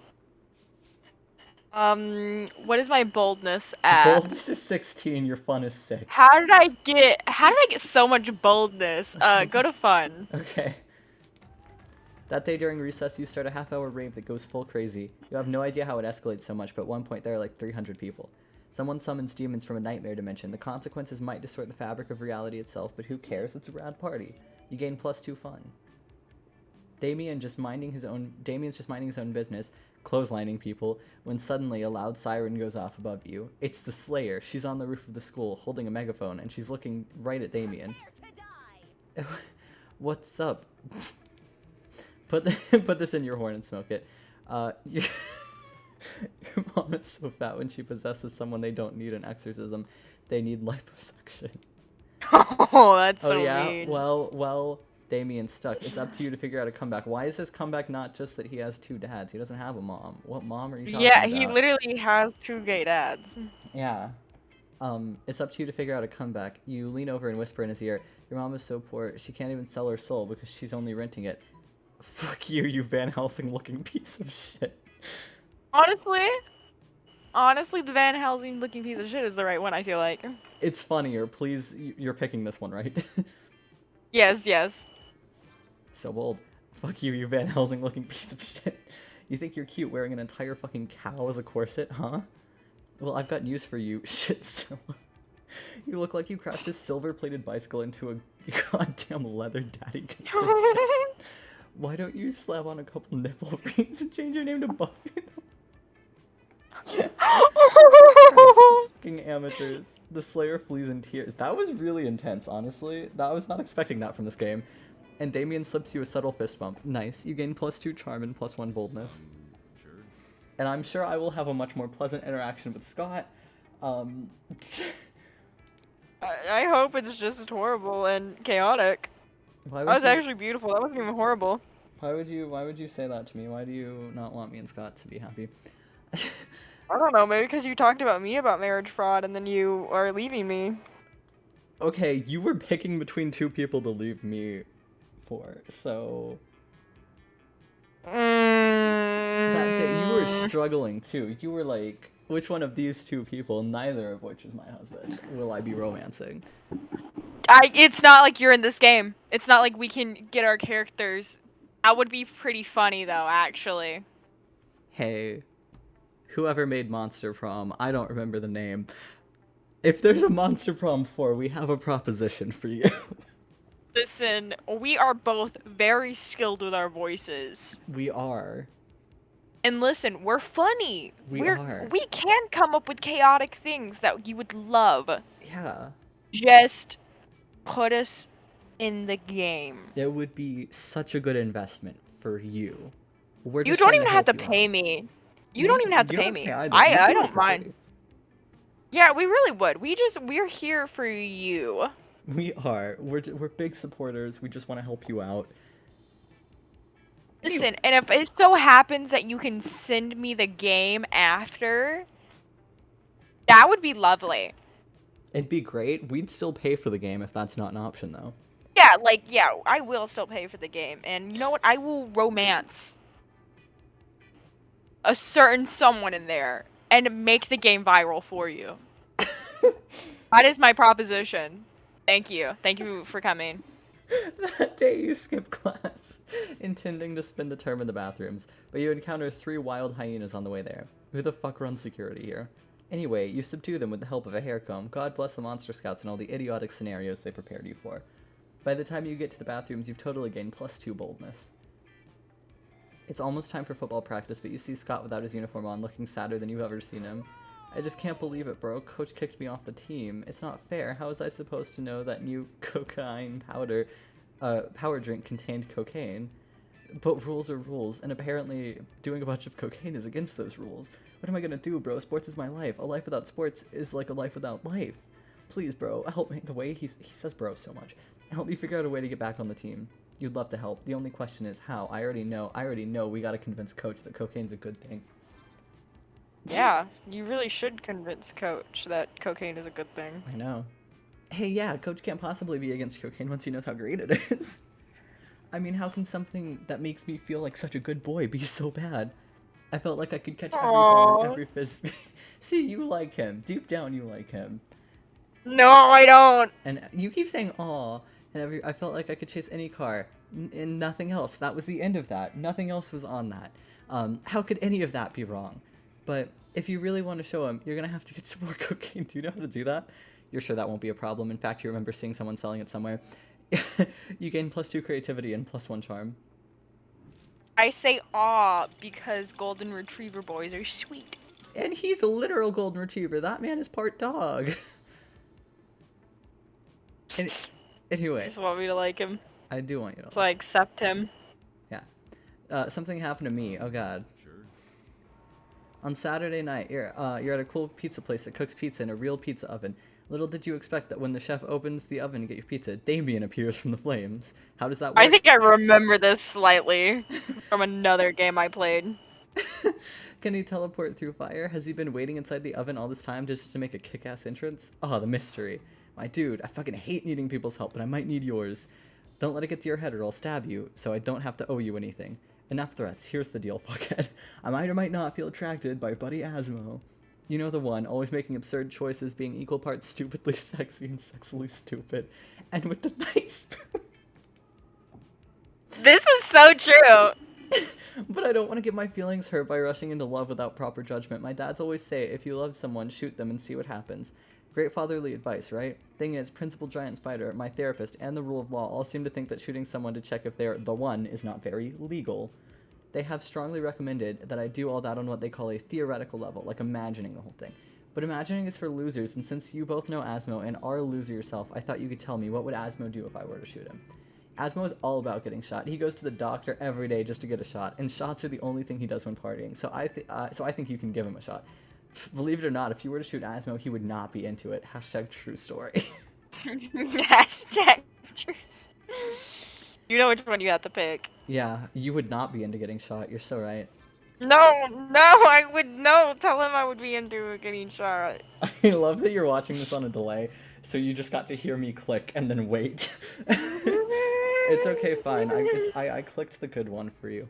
to go? What is my boldness at? Boldness is 16, your fun is 6. How did I get so much boldness? Go to fun. Okay. That day during recess, you start a half-hour rave that goes full crazy. You have no idea how it escalates so much, but at one point there are like 300 people. Someone summons demons from a nightmare dimension. The consequences might distort the fabric of reality itself, but who cares? It's a rad party. You gain +2 fun. Damien's just minding his own business, clotheslining people, when suddenly a loud siren goes off above you. It's the Slayer. She's on the roof of the school, holding a megaphone, and she's looking right at Damien. What's up? Put this in your horn and smoke it. Your mom is so fat when she possesses someone they don't need an exorcism. They need liposuction. Oh, that's so Oh yeah? mean. Well, Damien's stuck. It's up to you to figure out a comeback. Why is his comeback not just that he has 2 dads? He doesn't have a mom. What mom are you talking Yeah, about? he literally has 2 gay dads. Yeah. It's up to you to figure out a comeback. You lean over and whisper in his ear, your mom is so poor, she can't even sell her soul because she's only renting it. Fuck you, you Van Helsing looking piece of shit. Honestly, the Van Helsing looking piece of shit is the right one, I feel like. It's funnier. Please, you're picking this one, right? Yes. So bold. Fuck you, you Van Helsing looking piece of shit. You think you're cute wearing an entire fucking cow as a corset, huh? Well, I've got news for you, Shitzilla. You look like you crashed a silver-plated bicycle into a goddamn leather daddy conversion. Why don't you slap on a couple nipple rings and change your name to Buffy? Fucking amateurs. The Slayer flees in tears. That was really intense, honestly. I was not expecting that from this game. And Damien slips you a subtle fist bump. Nice. You gain +2 charm and +1 boldness. Sure. And I'm sure I will have a much more pleasant interaction with Scott. I hope it's just horrible and chaotic. Why That would was you, actually beautiful. That wasn't even horrible. why would you say that to me? Why do you not want me and Scott to be happy? I don't know, maybe because you talked about me about marriage fraud and then you are leaving me. Okay, you were picking between 2 people to leave me for, so that you were struggling too. You were like, which one of these 2 people, neither of which is my husband, will I be romancing? It's not like you're in this game. It's not like we can get our characters. That would be pretty funny though, actually. Hey, whoever made Monster Prom, I don't remember the name. If there's a Monster Prom 4, we have a proposition for you. Listen, we are both very skilled with our voices. We are. And listen, we're funny. We are. We can come up with chaotic things that you would love. Yeah. Just put us in the game. It would be such a good investment for you. We're You just don't trying even have to help you pay out. me. You don't even have to You pay don't me. either. You I do it don't for mind. free. Yeah, we really would. We're here for you. We are. We're big supporters. We just want to help you out. Listen, and if it so happens that you can send me the game after, that would be lovely. It'd be great. We'd still pay for the game if that's not an option, though. Yeah, I will still pay for the game. And you know what? I will romance a certain someone in there and make the game viral for you. That is my proposition. Thank you. Thank you for coming. That day you skip class, intending to spend the term in the bathrooms, but you encounter 3 wild hyenas on the way there. Who the fuck runs security here? Anyway, you subdue them with the help of a hair comb. God bless the Monster Scouts and all the idiotic scenarios they prepared you for. By the time you get to the bathrooms, you've totally gained +2 boldness. It's almost time for football practice, but you see Scott without his uniform on, looking sadder than you've ever seen him. I just can't believe it, bro. Coach kicked me off the team. It's not fair. How was I supposed to know that new cocaine power drink contained cocaine? But rules are rules, and apparently doing a bunch of cocaine is against those rules. What am I gonna do, bro? Sports is my life. A life without sports is like a life without life. Please, bro, help me. The way he says bro so much. Help me figure out a way to get back on the team. You'd love to help. The only question is how. I already know we gotta convince Coach that cocaine's a good thing. Yeah, you really should convince Coach that cocaine is a good thing. I know. Hey, yeah, Coach can't possibly be against cocaine once he knows how great it is. I mean, how can something that makes me feel like such a good boy be so bad? I felt like I could catch every ball and every fizz. See, you like him. Deep down, you like him. No, I don't. And you keep saying "aw," and I felt like I could chase any car, and nothing else. That was the end of that. Nothing else was on that. How could any of that be wrong? But if you really want to show him, you're gonna have to get some more cocaine. Do you know how to do that? You're sure that won't be a problem. In fact, you remember seeing someone selling it somewhere. You gain +2 creativity and +1 charm. I say aw because golden retriever boys are sweet. And he's a literal golden retriever. That man is part dog. Any- You anyway, just want me to like him, I do want you to. so I accept him. Yeah. Something happened to me. Oh god. On Saturday night, you're at a cool pizza place that cooks pizza in a real pizza oven. Little did you expect that when the chef opens the oven to get your pizza, Damien appears from the flames. How does that work? I think I remember this slightly from another game I played. Can he teleport through fire? Has he been waiting inside the oven all this time just to make a kick-ass entrance? Oh, the mystery. My dude, I fucking hate needing people's help, but I might need yours. Don't let it get to your head or I'll stab you, so I don't have to owe you anything. Enough threats. Here's the deal, fuckhead. I might or might not feel attracted by Buddy Asmo. You know the one, always making absurd choices, being equal parts stupidly sexy and sexily stupid. And with the nice spoon. This is so true. But I don't want to get my feelings hurt by rushing into love without proper judgment. My dads always say, if you love someone, shoot them and see what happens. Great fatherly advice, right? Thing is, Principal Giant Spider, my therapist, and the rule of law all seem to think that shooting someone to check if they're the one is not very legal. They have strongly recommended that I do all that on what they call a theoretical level, like imagining the whole thing. But imagining is for losers, and since you both know Asmo and are a loser yourself, I thought you could tell me what would Asmo do if I were to shoot him. Asmo is all about getting shot. He goes to the doctor every day just to get a shot, and shots are the only thing he does when partying. So I think you can give him a shot. Believe it or not, if you were to shoot Asmo, he would not be into it. Hashtag true story. Hashtag truth. You know which one you have to pick. Yeah, you would not be into getting shot. You're so right. No, I would no. Tell him I would be into getting shot. I love that you're watching this on a delay, so you just got to hear me click and then wait. It's okay, fine. I clicked the good one for you.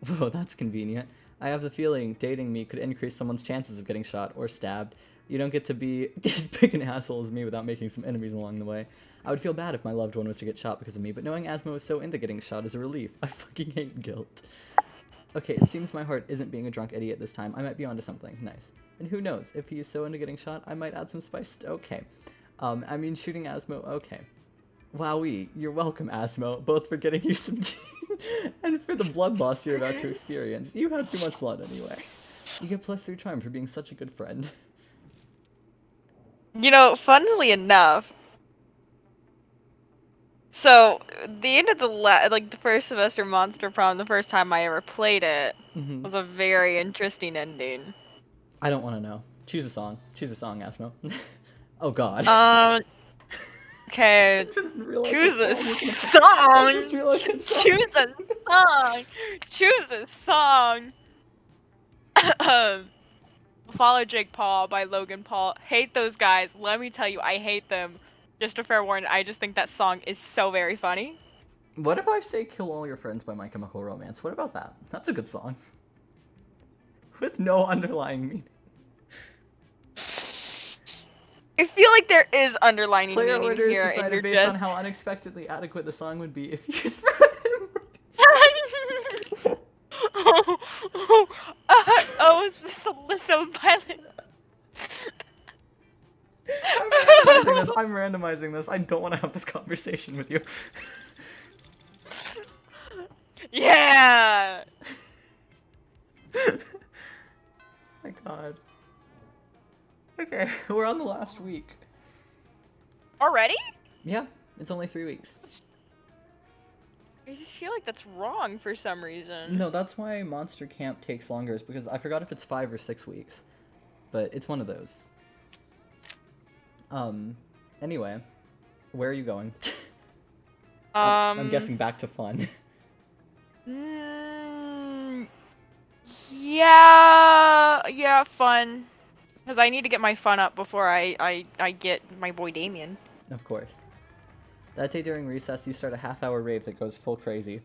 Whoa, that's convenient. I have the feeling dating me could increase someone's chances of getting shot or stabbed. You don't get to be as big an asshole as me without making some enemies along the way. I would feel bad if my loved one was to get shot because of me, but knowing Asmo is so into getting shot is a relief. I fucking hate guilt. Okay, it seems my heart isn't being a drunk idiot this time. I might be onto something. Nice. And who knows, if he is so into getting shot, I might add some spice. Okay. I mean, shooting Asmo, okay. Wowee, you're welcome, Asmo, both for getting you some tea and for the blood loss you're about to experience. You had too much blood anyway. You get +3 charm for being such a good friend. You know, funnily enough, so the end of the first semester Monster Prom, the first time I ever played it, was a very interesting ending. I don't want to know. Choose a song. Choose a song, Asmo. Oh god. Okay. Choose a song. I just realized it's song. Choose a song. Choose a song. Follow Jake Paul by Logan Paul. Hate those guys. Let me tell you, I hate them. Just a fair warning, I just think that song is so very funny. What if I say Kill All Your Friends by My Chemical Romance? What about that? That's a good song. With no underlying meaning. I feel like there is underlining Player meaning orders here, and decided you're based just... on how unexpectedly adequate the song would be if used for oh, is this Alyssa Violet? I'm randomizing this. I don't want to have this conversation with you. Yeah! My god. Okay, we're on the last week. Already? Yeah, it's only 3 weeks. I just feel like that's wrong for some reason. No, that's why Monster Camp takes longer, is because I forgot if it's 5 or 6 weeks. But it's one of those. Anyway, where are you going? I'm guessing back to fun. Yeah, fun. Because I need to get my fun up before I get my boy Damien. Of course. That day during recess, you start a half-hour rave that goes full crazy.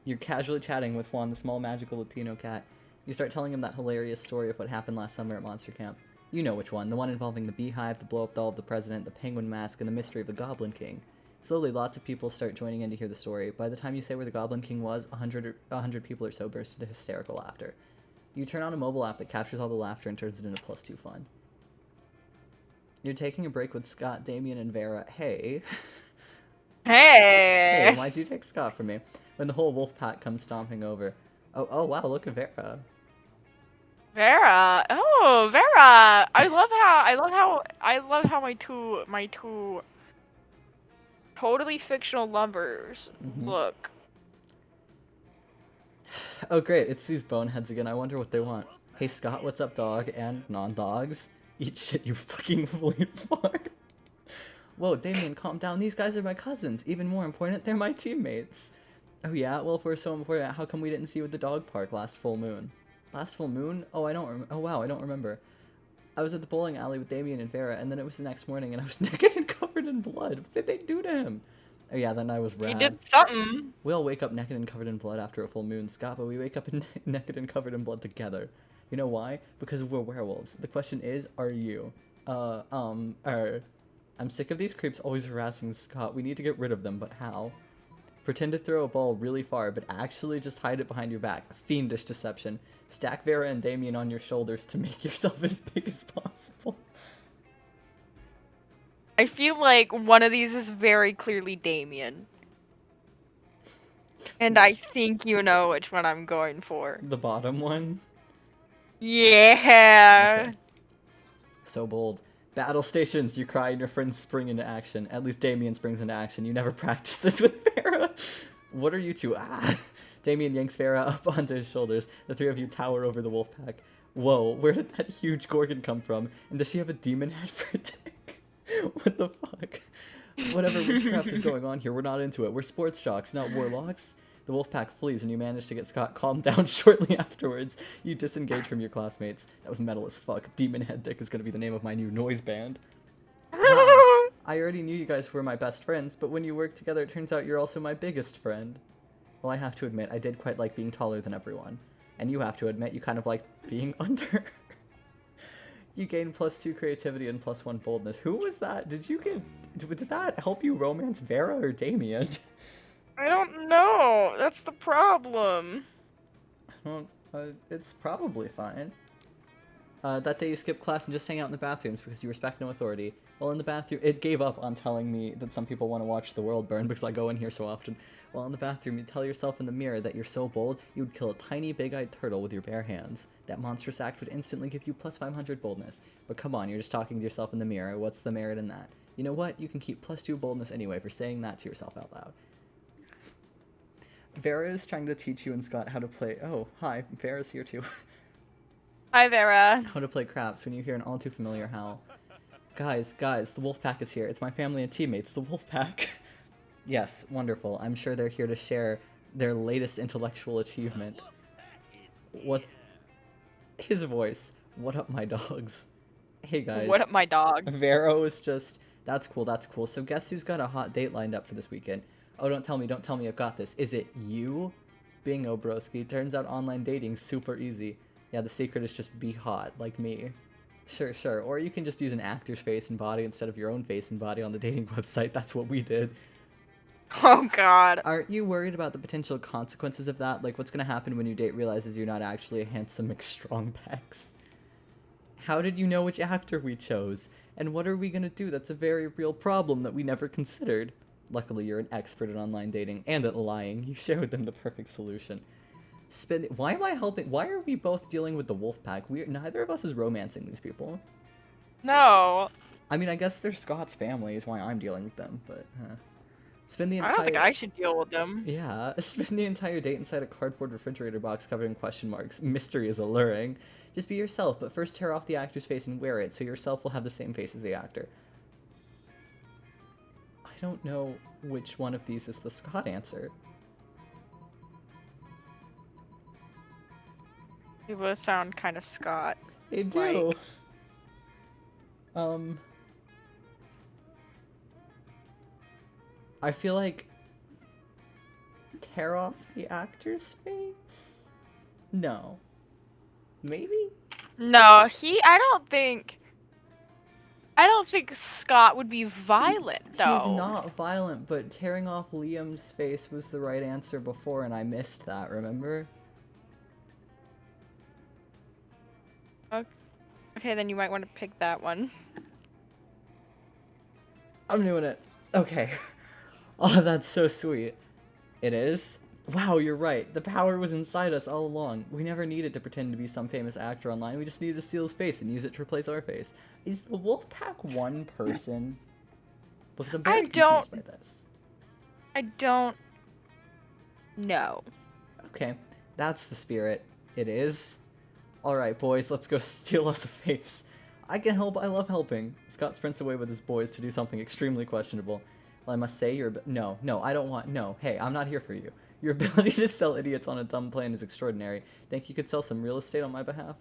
You're casually chatting with Juan, the small magical Latino cat. You start telling him that hilarious story of what happened last summer at Monster Camp. You know which one, the one involving the beehive, the blow-up doll of the president, the penguin mask, and the mystery of the Goblin King. Slowly, lots of people start joining in to hear the story. By the time you say where the Goblin King was, 100 people or so burst into hysterical laughter. You turn on a mobile app that captures all the laughter and turns it into +2 fun. You're taking a break with Scott, Damien, and Vera. Hey. Hey! Hey, why'd you take Scott from me? When the whole wolf pack comes stomping over. Oh wow, look at Vera. Vera. Oh, Vera. I love how my two totally fictional lovers Mhm. look. Oh great, it's these boneheads again. I wonder what they want. Hey Scott, what's up, dog? And non-dogs. Eat shit, you fucking fleet fart. Whoa, Damien, calm down. These guys are my cousins. Even more important, they're my teammates. Oh yeah? Well, if we're so important, how come we didn't see you at the dog park last full moon? Last full moon? Oh, I don't oh wow, I don't remember. I was at the bowling alley with Damien and Vera, and then it was the next morning, and I was naked and covered in blood. What did they do to him? Oh yeah, that night was He rad. did something. We all wake up naked and covered in blood after a full moon, Scott, but we wake up naked and covered in blood together. You know why? Because we're werewolves. The question is, are you? I'm sick of these creeps always harassing Scott. We need to get rid of them, but how? Pretend to throw a ball really far, but actually just hide it behind your back. Fiendish deception. Stack Vera and Damien on your shoulders to make yourself as big as possible. I feel like one of these is very clearly Damien. And I think you know which one I'm going for. The bottom one? Yeah. Okay. So bold. Battle stations, you cry and your friends spring into action. At least Damien springs into action. You never practiced this with Vera. What are you two? Ah! Damien yanks Vera up onto his shoulders. The three of you tower over the wolf pack. Whoa, where did that huge Gorgon come from? And does she have a demon head for a dick? What the fuck? Whatever witchcraft is going on here, we're not into it. We're sports jocks, not warlocks. The wolf pack flees and you manage to get Scott calmed down shortly afterwards. You disengage from your classmates. That was metal as fuck. Demon Head Dick is gonna be the name of my new noise band. Wow. I already knew you guys were my best friends, but when you work together it turns out you're also my biggest friend. Well, I have to admit, I did quite like being taller than everyone. And you have to admit, you kind of like being under. You gain +2 creativity and +1 boldness. Who was that? Did that help you romance Vera or Damien? I don't know. That's the problem. Well, it's probably fine. That day you skipped class and just hang out in the bathrooms because you respect no authority. While in the bathroom, it gave up on telling me that some people want to watch the world burn because I go in here so often. While in the bathroom, you tell yourself in the mirror that you're so bold, you would kill a tiny big-eyed turtle with your bare hands. That monstrous act would instantly give you +500 boldness. But come on, you're just talking to yourself in the mirror. What's the merit in that? You know what? You can keep +2 boldness anyway for saying that to yourself out loud. Vera is trying to teach you and Scott how to play. Oh, hi. Vera's here too. Hi, Vera. How to play craps when you hear an all too familiar howl. Guys, the wolf pack is here. It's my family and teammates, the wolf pack. Yes, wonderful. I'm sure they're here to share their latest intellectual achievement. What's his voice? What up, my dogs? Hey guys. What up, my dog? Vero is just, that's cool. So guess who's got a hot date lined up for this weekend? Oh, don't tell me I've got this. Is it you? Bingo, broski. Turns out online dating's super easy. Yeah, the secret is just be hot, like me. Sure. Or you can just use an actor's face and body instead of your own face and body on the dating website. That's what we did. Oh, God. Aren't you worried about the potential consequences of that? Like, what's gonna happen when your date realizes you're not actually a handsome McStrong pecs? How did you know which actor we chose? And what are we gonna do? That's a very real problem that we never considered. Luckily, you're an expert at online dating and at lying. You share with them the perfect solution. Why am I helping? Why are we both dealing with the wolf pack? Neither of us is romancing these people. No. I mean, I guess they're Scott's family is why I'm dealing with them, but spend the I entire. don't think I should deal with them. Yeah, spend the entire date inside a cardboard refrigerator box covered in question marks. Mystery is alluring. Just be yourself, but first tear off the actor's face and wear it, so yourself will have the same face as the actor. I don't know which one of these is the Scott answer. They both sound kind of Scott. They do. I feel like tear off the actor's face? No. Maybe? No, I don't think Scott would be violent, though. He's not violent, but tearing off Liam's face was the right answer before, and I missed that, remember? Okay, then you might want to pick that one. I'm doing it. Okay. Oh, that's so sweet. It is? Wow, you're right. The power was inside us all along. We never needed to pretend to be some famous actor online. We just needed to steal his face and use it to replace our face. Is the Wolfpack one person? Because I'm very confused by this. I don't know. Okay, that's the spirit. It is. Alright, boys, let's go steal us a face. I can help, I love helping. Scott sprints away with his boys to do something extremely questionable. Well, I must say, no, I don't want, no, hey, I'm not here for you. Your ability to sell idiots on a dumb plan is extraordinary. Think you could sell some real estate on my behalf?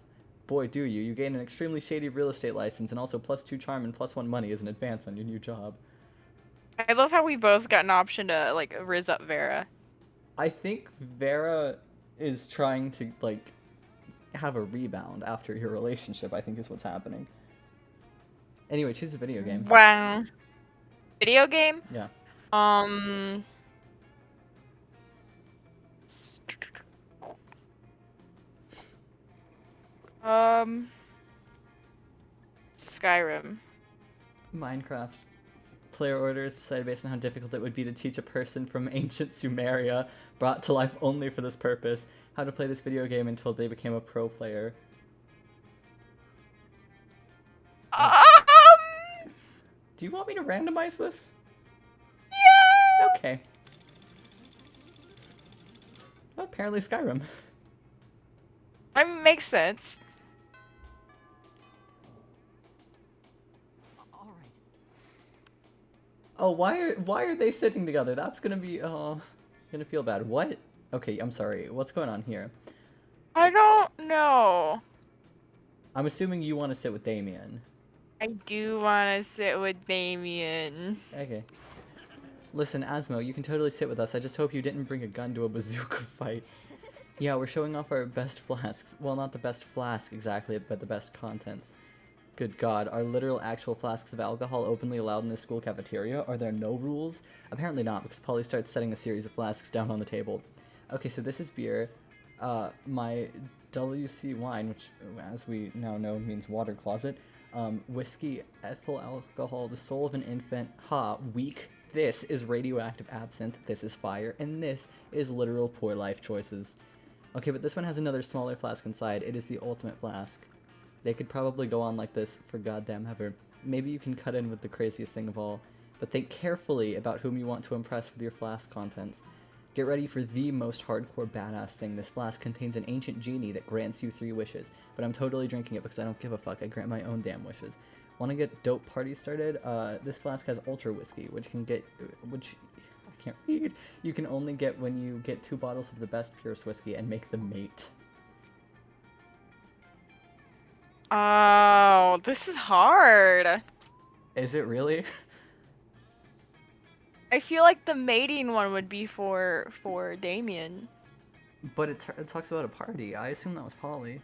Boy, do you. You gain an extremely shady real estate license and also +2 charm and +1 money as an advance on your new job. I love how we both got an option to, like, riz up Vera. I think Vera is trying to, like, have a rebound after your relationship, I think is what's happening. Anyway, choose a video game. Wow. Video game? Yeah. Skyrim. Minecraft. Player orders decided based on how difficult it would be to teach a person from ancient Sumeria, brought to life only for this purpose, how to play this video game until they became a pro player. Do you want me to randomize this? Yeah! Okay. Well, apparently Skyrim. I mean, makes sense. All right. Oh, why are they sitting together? That's gonna be gonna feel bad. What? Okay, I'm sorry. What's going on here? I don't know. I'm assuming you want to sit with Damien. I do want to sit with Damien. Okay. Listen, Asmo, you can totally sit with us. I just hope you didn't bring a gun to a bazooka fight. Yeah, we're showing off our best flasks. Well, not the best flask exactly, but the best contents. Good God, are literal actual flasks of alcohol openly allowed in the school cafeteria? Are there no rules? Apparently not, because Polly starts setting a series of flasks down on the table. Okay, so this is beer. My WC wine, which, as we now know, means water closet. Whiskey, ethyl alcohol, the soul of an infant. Ha, weak. This is radioactive absinthe. This is fire. And this is literal poor life choices. Okay, but this one has another smaller flask inside. It is the ultimate flask. They could probably go on like this for goddamn ever. Maybe you can cut in with the craziest thing of all. But think carefully about whom you want to impress with your flask contents. Get ready for the most hardcore badass thing. This flask contains an ancient genie that grants you 3 wishes. But I'm totally drinking it because I don't give a fuck. I grant my own damn wishes. Want to get dope parties started? This flask has ultra whiskey, which I can't read. You can only get when you get 2 bottles of the best, purest whiskey and make them mate. Oh, this is hard. Is it really? I feel like the mating one would be for Damien. But it talks about a party. I assume that was Polly.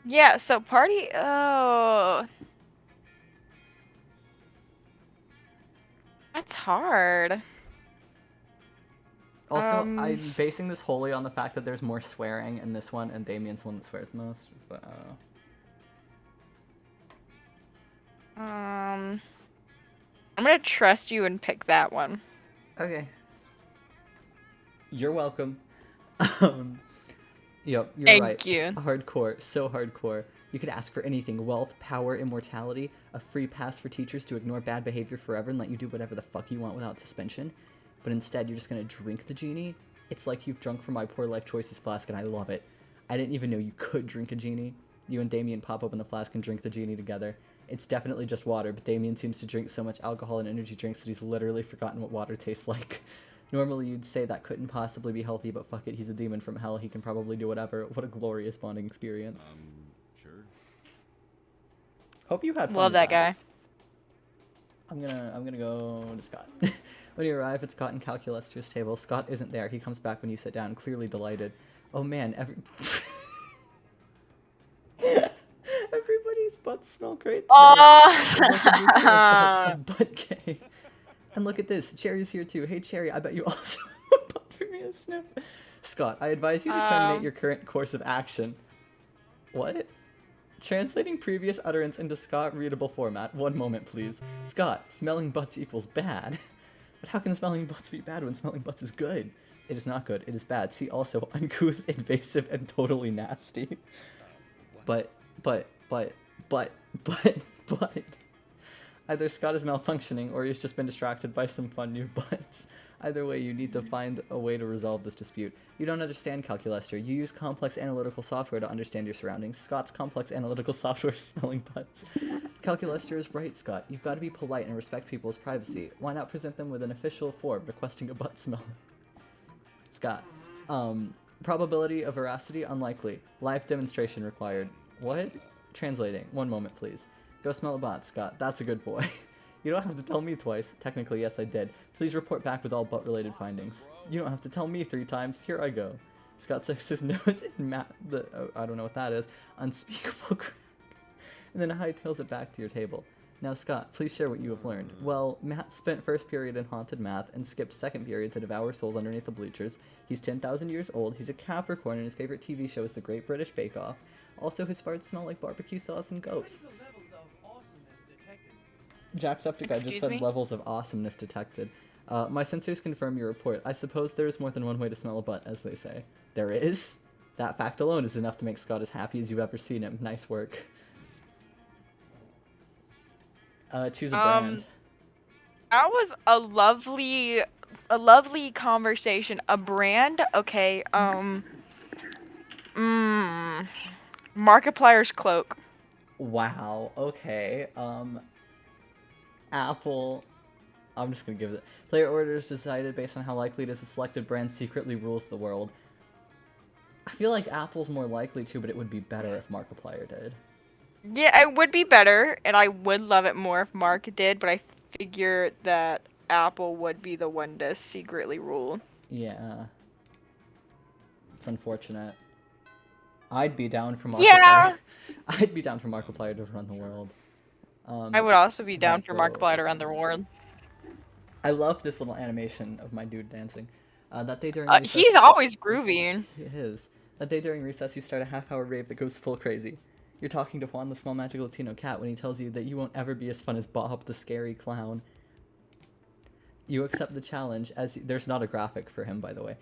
Yeah, so party. Oh, that's hard. Also, I'm basing this wholly on the fact that there's more swearing in this one, and Damien's the one that swears the most. But I'm gonna trust you and pick that one. okay. You're welcome. Yep, you're Thank right. you. Hardcore, so hardcore. You could ask for anything: wealth, power, immortality, a free pass for teachers to ignore bad behavior forever and let you do whatever the fuck you want without suspension. But instead, you're just gonna drink the genie. It's like you've drunk from my poor life choices flask, and I love it. I didn't even know you could drink a genie. You and Damien pop open the flask and drink the genie together. It's definitely just water, but Damien seems to drink so much alcohol and energy drinks that he's literally forgotten what water tastes like. Normally you'd say that couldn't possibly be healthy, but fuck it, he's a demon from hell, he can probably do whatever. What a glorious bonding experience. Sure. Hope you had fun. Love with that guy. I'm gonna go to Scott. When you arrive at Scott and calculus to his table, Scott isn't there. He comes back when you sit down, clearly delighted. Oh man, everybody's butts smell great today. It's like a nuclear butts and butt gay. And look at this, Cherry's here too. Hey Cherry, I bet you also have a butt for me to sniff. Scott, I advise you to terminate your current course of action. What? Translating previous utterance into Scott readable format. One moment, please. Scott, smelling butts equals bad. But how can smelling butts be bad when smelling butts is good? It is not good. It is bad. See also uncouth, invasive, and totally nasty. But, but, but, but, but. Either Scott is malfunctioning or he's just been distracted by some fun new butts. Either way, you need to find a way to resolve this dispute. You don't understand Calculester. You use complex analytical software to understand your surroundings. Scott's complex analytical software is smelling butts. Calculester is right, Scott. You've got to be polite and respect people's privacy. Why not present them with an official form requesting a butt smell? Scott. Probability of veracity unlikely. Live demonstration required. What? Translating. One moment, please. Go smell a butt, Scott. That's a good boy. You don't have to tell me twice. Technically, yes, I did. Please report back with all butt-related findings. You don't have to tell me 3 times. Here I go. Scott sticks his nose in I don't know what that is. Unspeakable crack. And then hightails it back to your table. Now, Scott, please share what you have learned. Well, Matt spent first period in haunted math and skipped second period to devour souls underneath the bleachers. He's 10,000 years old. He's a Capricorn, and his favorite TV show is The Great British Bake Off. Also, his farts smell like barbecue sauce and ghosts. Jacksepticeye just said levels of awesomeness detected. My sensors confirm your report. I suppose there is more than one way to smell a butt, as they say. There is? That fact alone is enough to make Scott as happy as you've ever seen him. Nice work. Choose a brand. That was a lovely conversation. A brand? Okay, Markiplier's cloak. Wow, okay. Apple. I'm just gonna give it. Player order is decided based on how likely it is the selected brand secretly rules the world. I feel like Apple's more likely to, but it would be better if Markiplier did. Yeah, it would be better, and I would love it more if Mark did, but I figure that Apple would be the one to secretly rule. Yeah. It's unfortunate. I'd be down for Markiplier. Yeah! I'd be down for Markiplier to run the world. I would also be down for Markiplier to run the world. I love this little animation of my dude dancing. That day during recess, he's always groovy. He is. That day during recess, you start a half-hour rave that goes full crazy. You're talking to Juan, the small magical Latino cat, when he tells you that you won't ever be as fun as Bob, the scary clown. You accept the challenge, as there's not a graphic for him, by the way.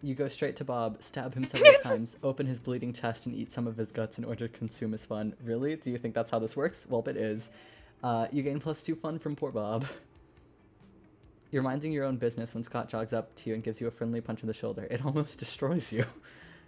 You go straight to Bob, stab him several times, open his bleeding chest, and eat some of his guts in order to consume his fun. Really? Do you think that's how this works? Well, it is. You gain +2 fun from poor Bob. You're minding your own business when Scott jogs up to you and gives you a friendly punch in the shoulder. It almost destroys you.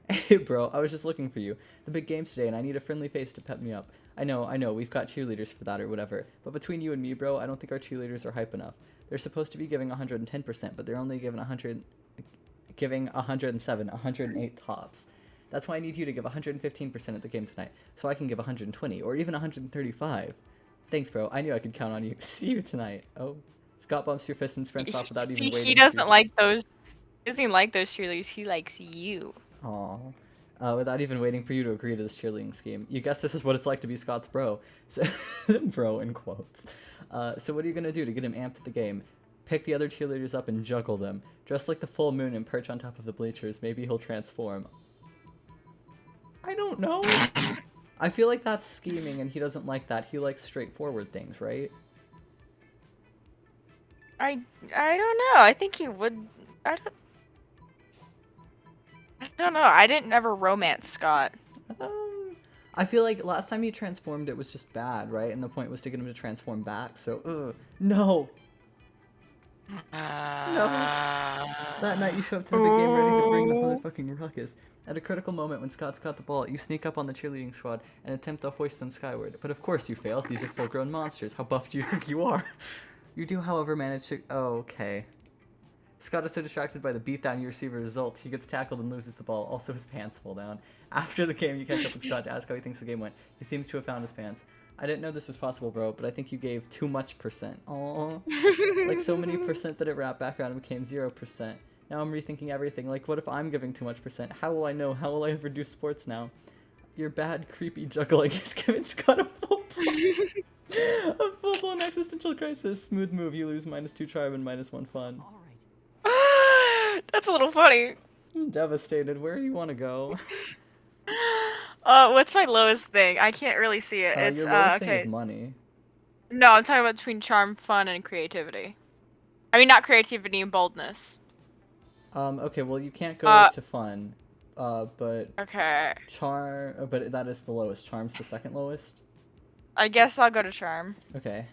Hey, bro, I was just looking for you. The big game's today, and I need a friendly face to pep me up. I know, we've got cheerleaders for that or whatever. But between you and me, bro, I don't think our cheerleaders are hype enough. They're supposed to be giving 110%, but they're only giving 107, 108 tops. That's why I need you to give 115% at the game tonight, so I can give 120, or even 135. Thanks, bro. I knew I could count on you. See you tonight. Oh, Scott bumps your fist and sprints off without even waiting. He doesn't like those. He doesn't even like those cheerleaders. He likes you. Aww. Without even waiting for you to agree to this cheerleading scheme. You guess this is what it's like to be Scott's bro. So, bro in quotes. So what are you gonna do to get him amped at the game? Pick the other cheerleaders up and juggle them. Dress like the full moon and perch on top of the bleachers. Maybe he'll transform. I don't know. I feel like that's scheming and he doesn't like that. He likes straightforward things, right? I don't know. I think he would. I don't know. I didn't ever romance Scott. I feel like last time he transformed, it was just bad, right? And the point was to get him to transform back. So, no. No. That night you show up to the game ready to bring the motherfucking ruckus. At a critical moment when Scott's caught the ball, you sneak up on the cheerleading squad and attempt to hoist them skyward. But of course you fail. These are full-grown monsters. How buff do you think you are? You do, however, manage to... Oh, okay. Scott is so distracted by the beatdown you receive as a result, he gets tackled and loses the ball. Also, his pants fall down. After the game, you catch up with Scott to ask how he thinks the game went. He seems to have found his pants. I didn't know this was possible, bro, but I think you gave too much %. Aww. Like so many % that it wrapped back around and became 0%. Now I'm rethinking everything. Like, what if I'm giving too much %? How will I know? How will I ever do sports now? Your bad, creepy juggling has given Scott a full-blown existential crisis. Smooth move. You lose -2 charm and -1 fun. That's a little funny. I'm devastated. Where do you want to go? What's my lowest thing? I can't really see it. It's your lowest okay. thing is money. No, I'm talking about between charm, fun, and creativity. I mean, not creativity and boldness. Okay, well, you can't go to fun. But Okay. but that is the lowest. Charm's the second lowest. I guess I'll go to charm. Okay.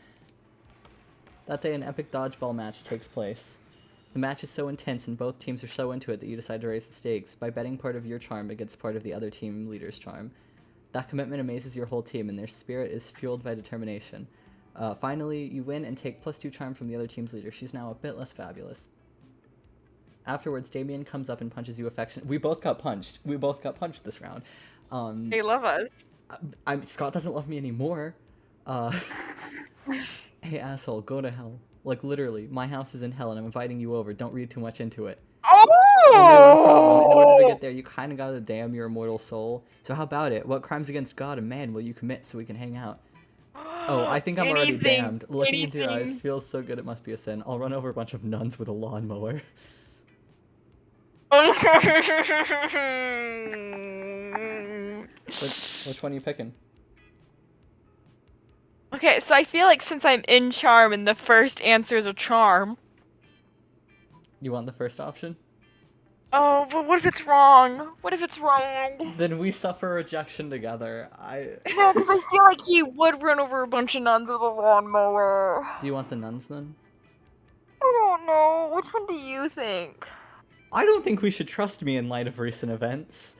That day, an epic dodgeball match takes place. The match is so intense and both teams are so into it that you decide to raise the stakes by betting part of your charm against part of the other team leader's charm. That commitment amazes your whole team and their spirit is fueled by determination. Finally, you win and take +2 charm from the other team's leader. She's now a bit less fabulous. Afterwards, Damien comes up and punches you affectionately. We both got punched. We both got punched this round. They love us. Scott doesn't love me anymore. Hey asshole, go to hell. Like literally, my house is in hell and I'm inviting you over. Don't read too much into it. Only one problem. In order to get there, you kind of gotta damn your immortal soul. So how about it? What crimes against God and man will you commit so we can hang out? Oh, I think I'm already damned. Looking into your eyes feels so good it must be a sin. I'll run over a bunch of nuns with a lawnmower. Which one are you picking? Okay, so I feel like since I'm in charm and the first answer is a charm. You want the first option? Oh, but what if it's wrong? What if it's wrong? Then we suffer rejection together. No, because I feel like he would run over a bunch of nuns with a lawnmower. Do you want the nuns then? I don't know. Which one do you think? I don't think we should trust me in light of recent events.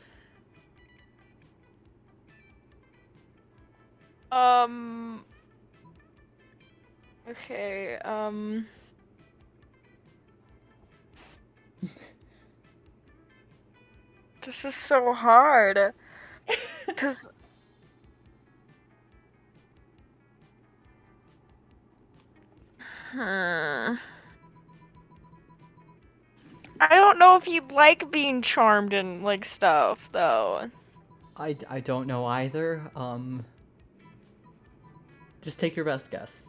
Okay, This is so hard. Cause... I don't know if he'd like being charmed and, like, stuff, though. I don't know either. Just take your best guess.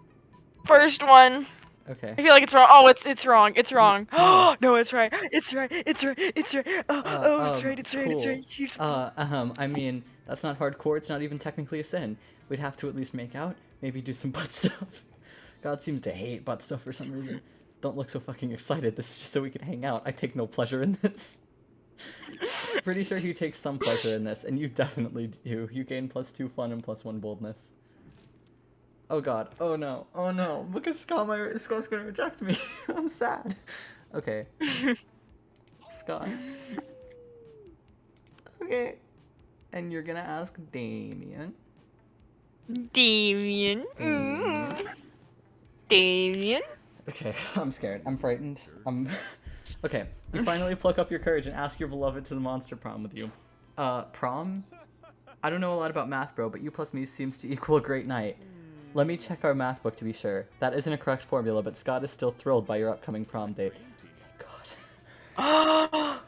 First one. Okay. I feel like it's wrong. Oh, it's wrong. It's wrong. No. No, it's right. It's right. It's right. It's right. It's right. It's right. Cool. It's right. He's... I mean, that's not hardcore. It's not even technically a sin. We'd have to at least make out. Maybe do some butt stuff. God seems to hate butt stuff for some reason. Don't look so fucking excited. This is just so we can hang out. I take no pleasure in this. Pretty sure he takes some pleasure in this, and you definitely do. You gain +2 fun and +1 boldness. Oh god. Oh no. Oh no. Because Scott's gonna reject me. I'm sad. Okay. Scott. Okay. And you're gonna ask Damien. Damien. Damien. Okay, I'm scared. I'm frightened. Okay, you finally pluck up your courage and ask your beloved to the monster prom with you. Prom? I don't know a lot about math, bro, but you plus me seems to equal a great night. Let me check our math book to be sure. That isn't a correct formula, but Scott is still thrilled by your upcoming prom date. Thank God.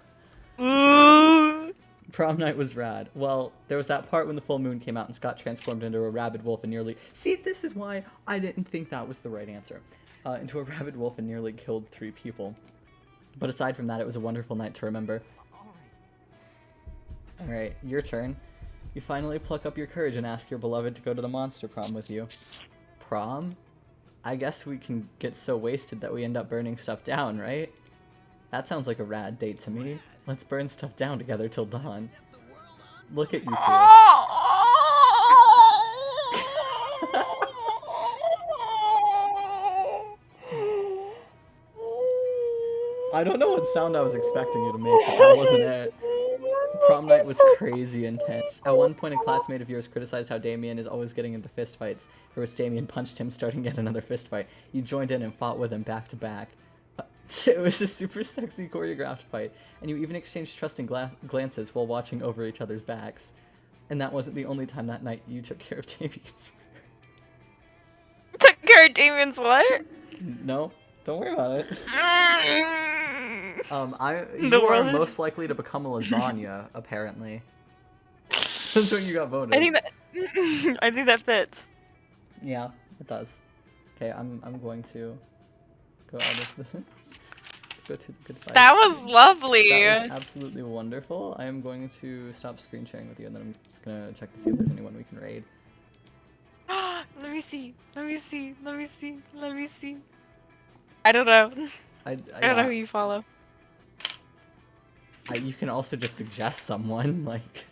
Prom night was rad. Well, there was that part when the full moon came out and Scott transformed into a rabid wolf and nearly... See, this is why I didn't think that was the right answer. Into a rabid wolf and nearly killed 3 people. But aside from that, it was a wonderful night to remember. Alright, your turn. You finally pluck up your courage and ask your beloved to go to the monster prom with you. Prom? I guess we can get so wasted that we end up burning stuff down, right? That sounds like a rad date to me. Let's burn stuff down together till dawn. Look at you two. I don't know what sound I was expecting you to make, but that wasn't it. Prom night was crazy intense. At one point, a classmate of yours criticized how Damien is always getting into fistfights, for which Damien punched him, starting yet another fistfight. You joined in and fought with him back to back. It was a super sexy choreographed fight, and you even exchanged trusting glances while watching over each other's backs. And that wasn't the only time that night you took care of Damien's... Took care of Damien's what? No, don't worry about it. You The are world most likely to become a lasagna, apparently. That's what you got voted. I think that fits. Yeah, it does. Okay, I'm going to go out of this. Go to the goodbye. That was lovely. That was absolutely wonderful. I am going to stop screen sharing with you, and then I'm just gonna check to see if there's anyone we can raid. Let me see. Let me see. Let me see. Let me see. I don't know. I, I don't know who you follow. you can also just suggest someone, like...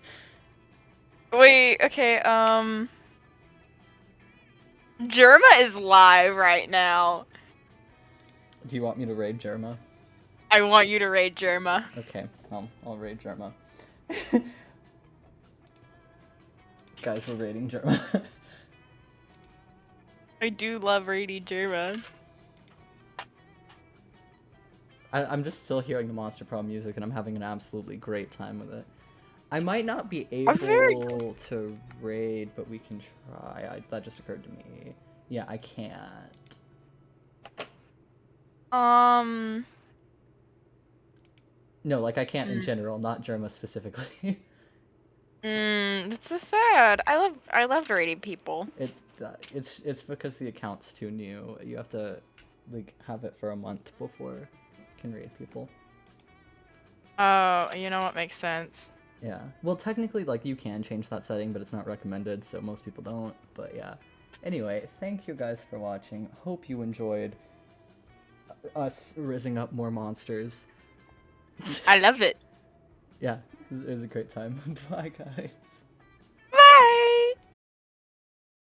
Wait, okay, Germa is live right now. Do you want me to raid Germa? I want you to raid Germa. Okay, I'll raid Germa. Guys, we're raiding Germa. I do love raiding Germa. I'm just still hearing the Monster Prom music, and I'm having an absolutely great time with it. I might not be I'm very able to raid, but we can try. That just occurred to me. Yeah, I can't. No, like I can't in general, not Germa specifically. That's so sad. I loved raiding people. It's because the account's too new. You have to like have it for a month before you can raid people. Oh, you know what makes sense. Yeah. Well, technically, like, you can change that setting, but it's not recommended, so most people don't. But yeah. Anyway, thank you guys for watching. Hope you enjoyed us rizzing up more monsters. I love it. Yeah, it was a great time. Bye, guys.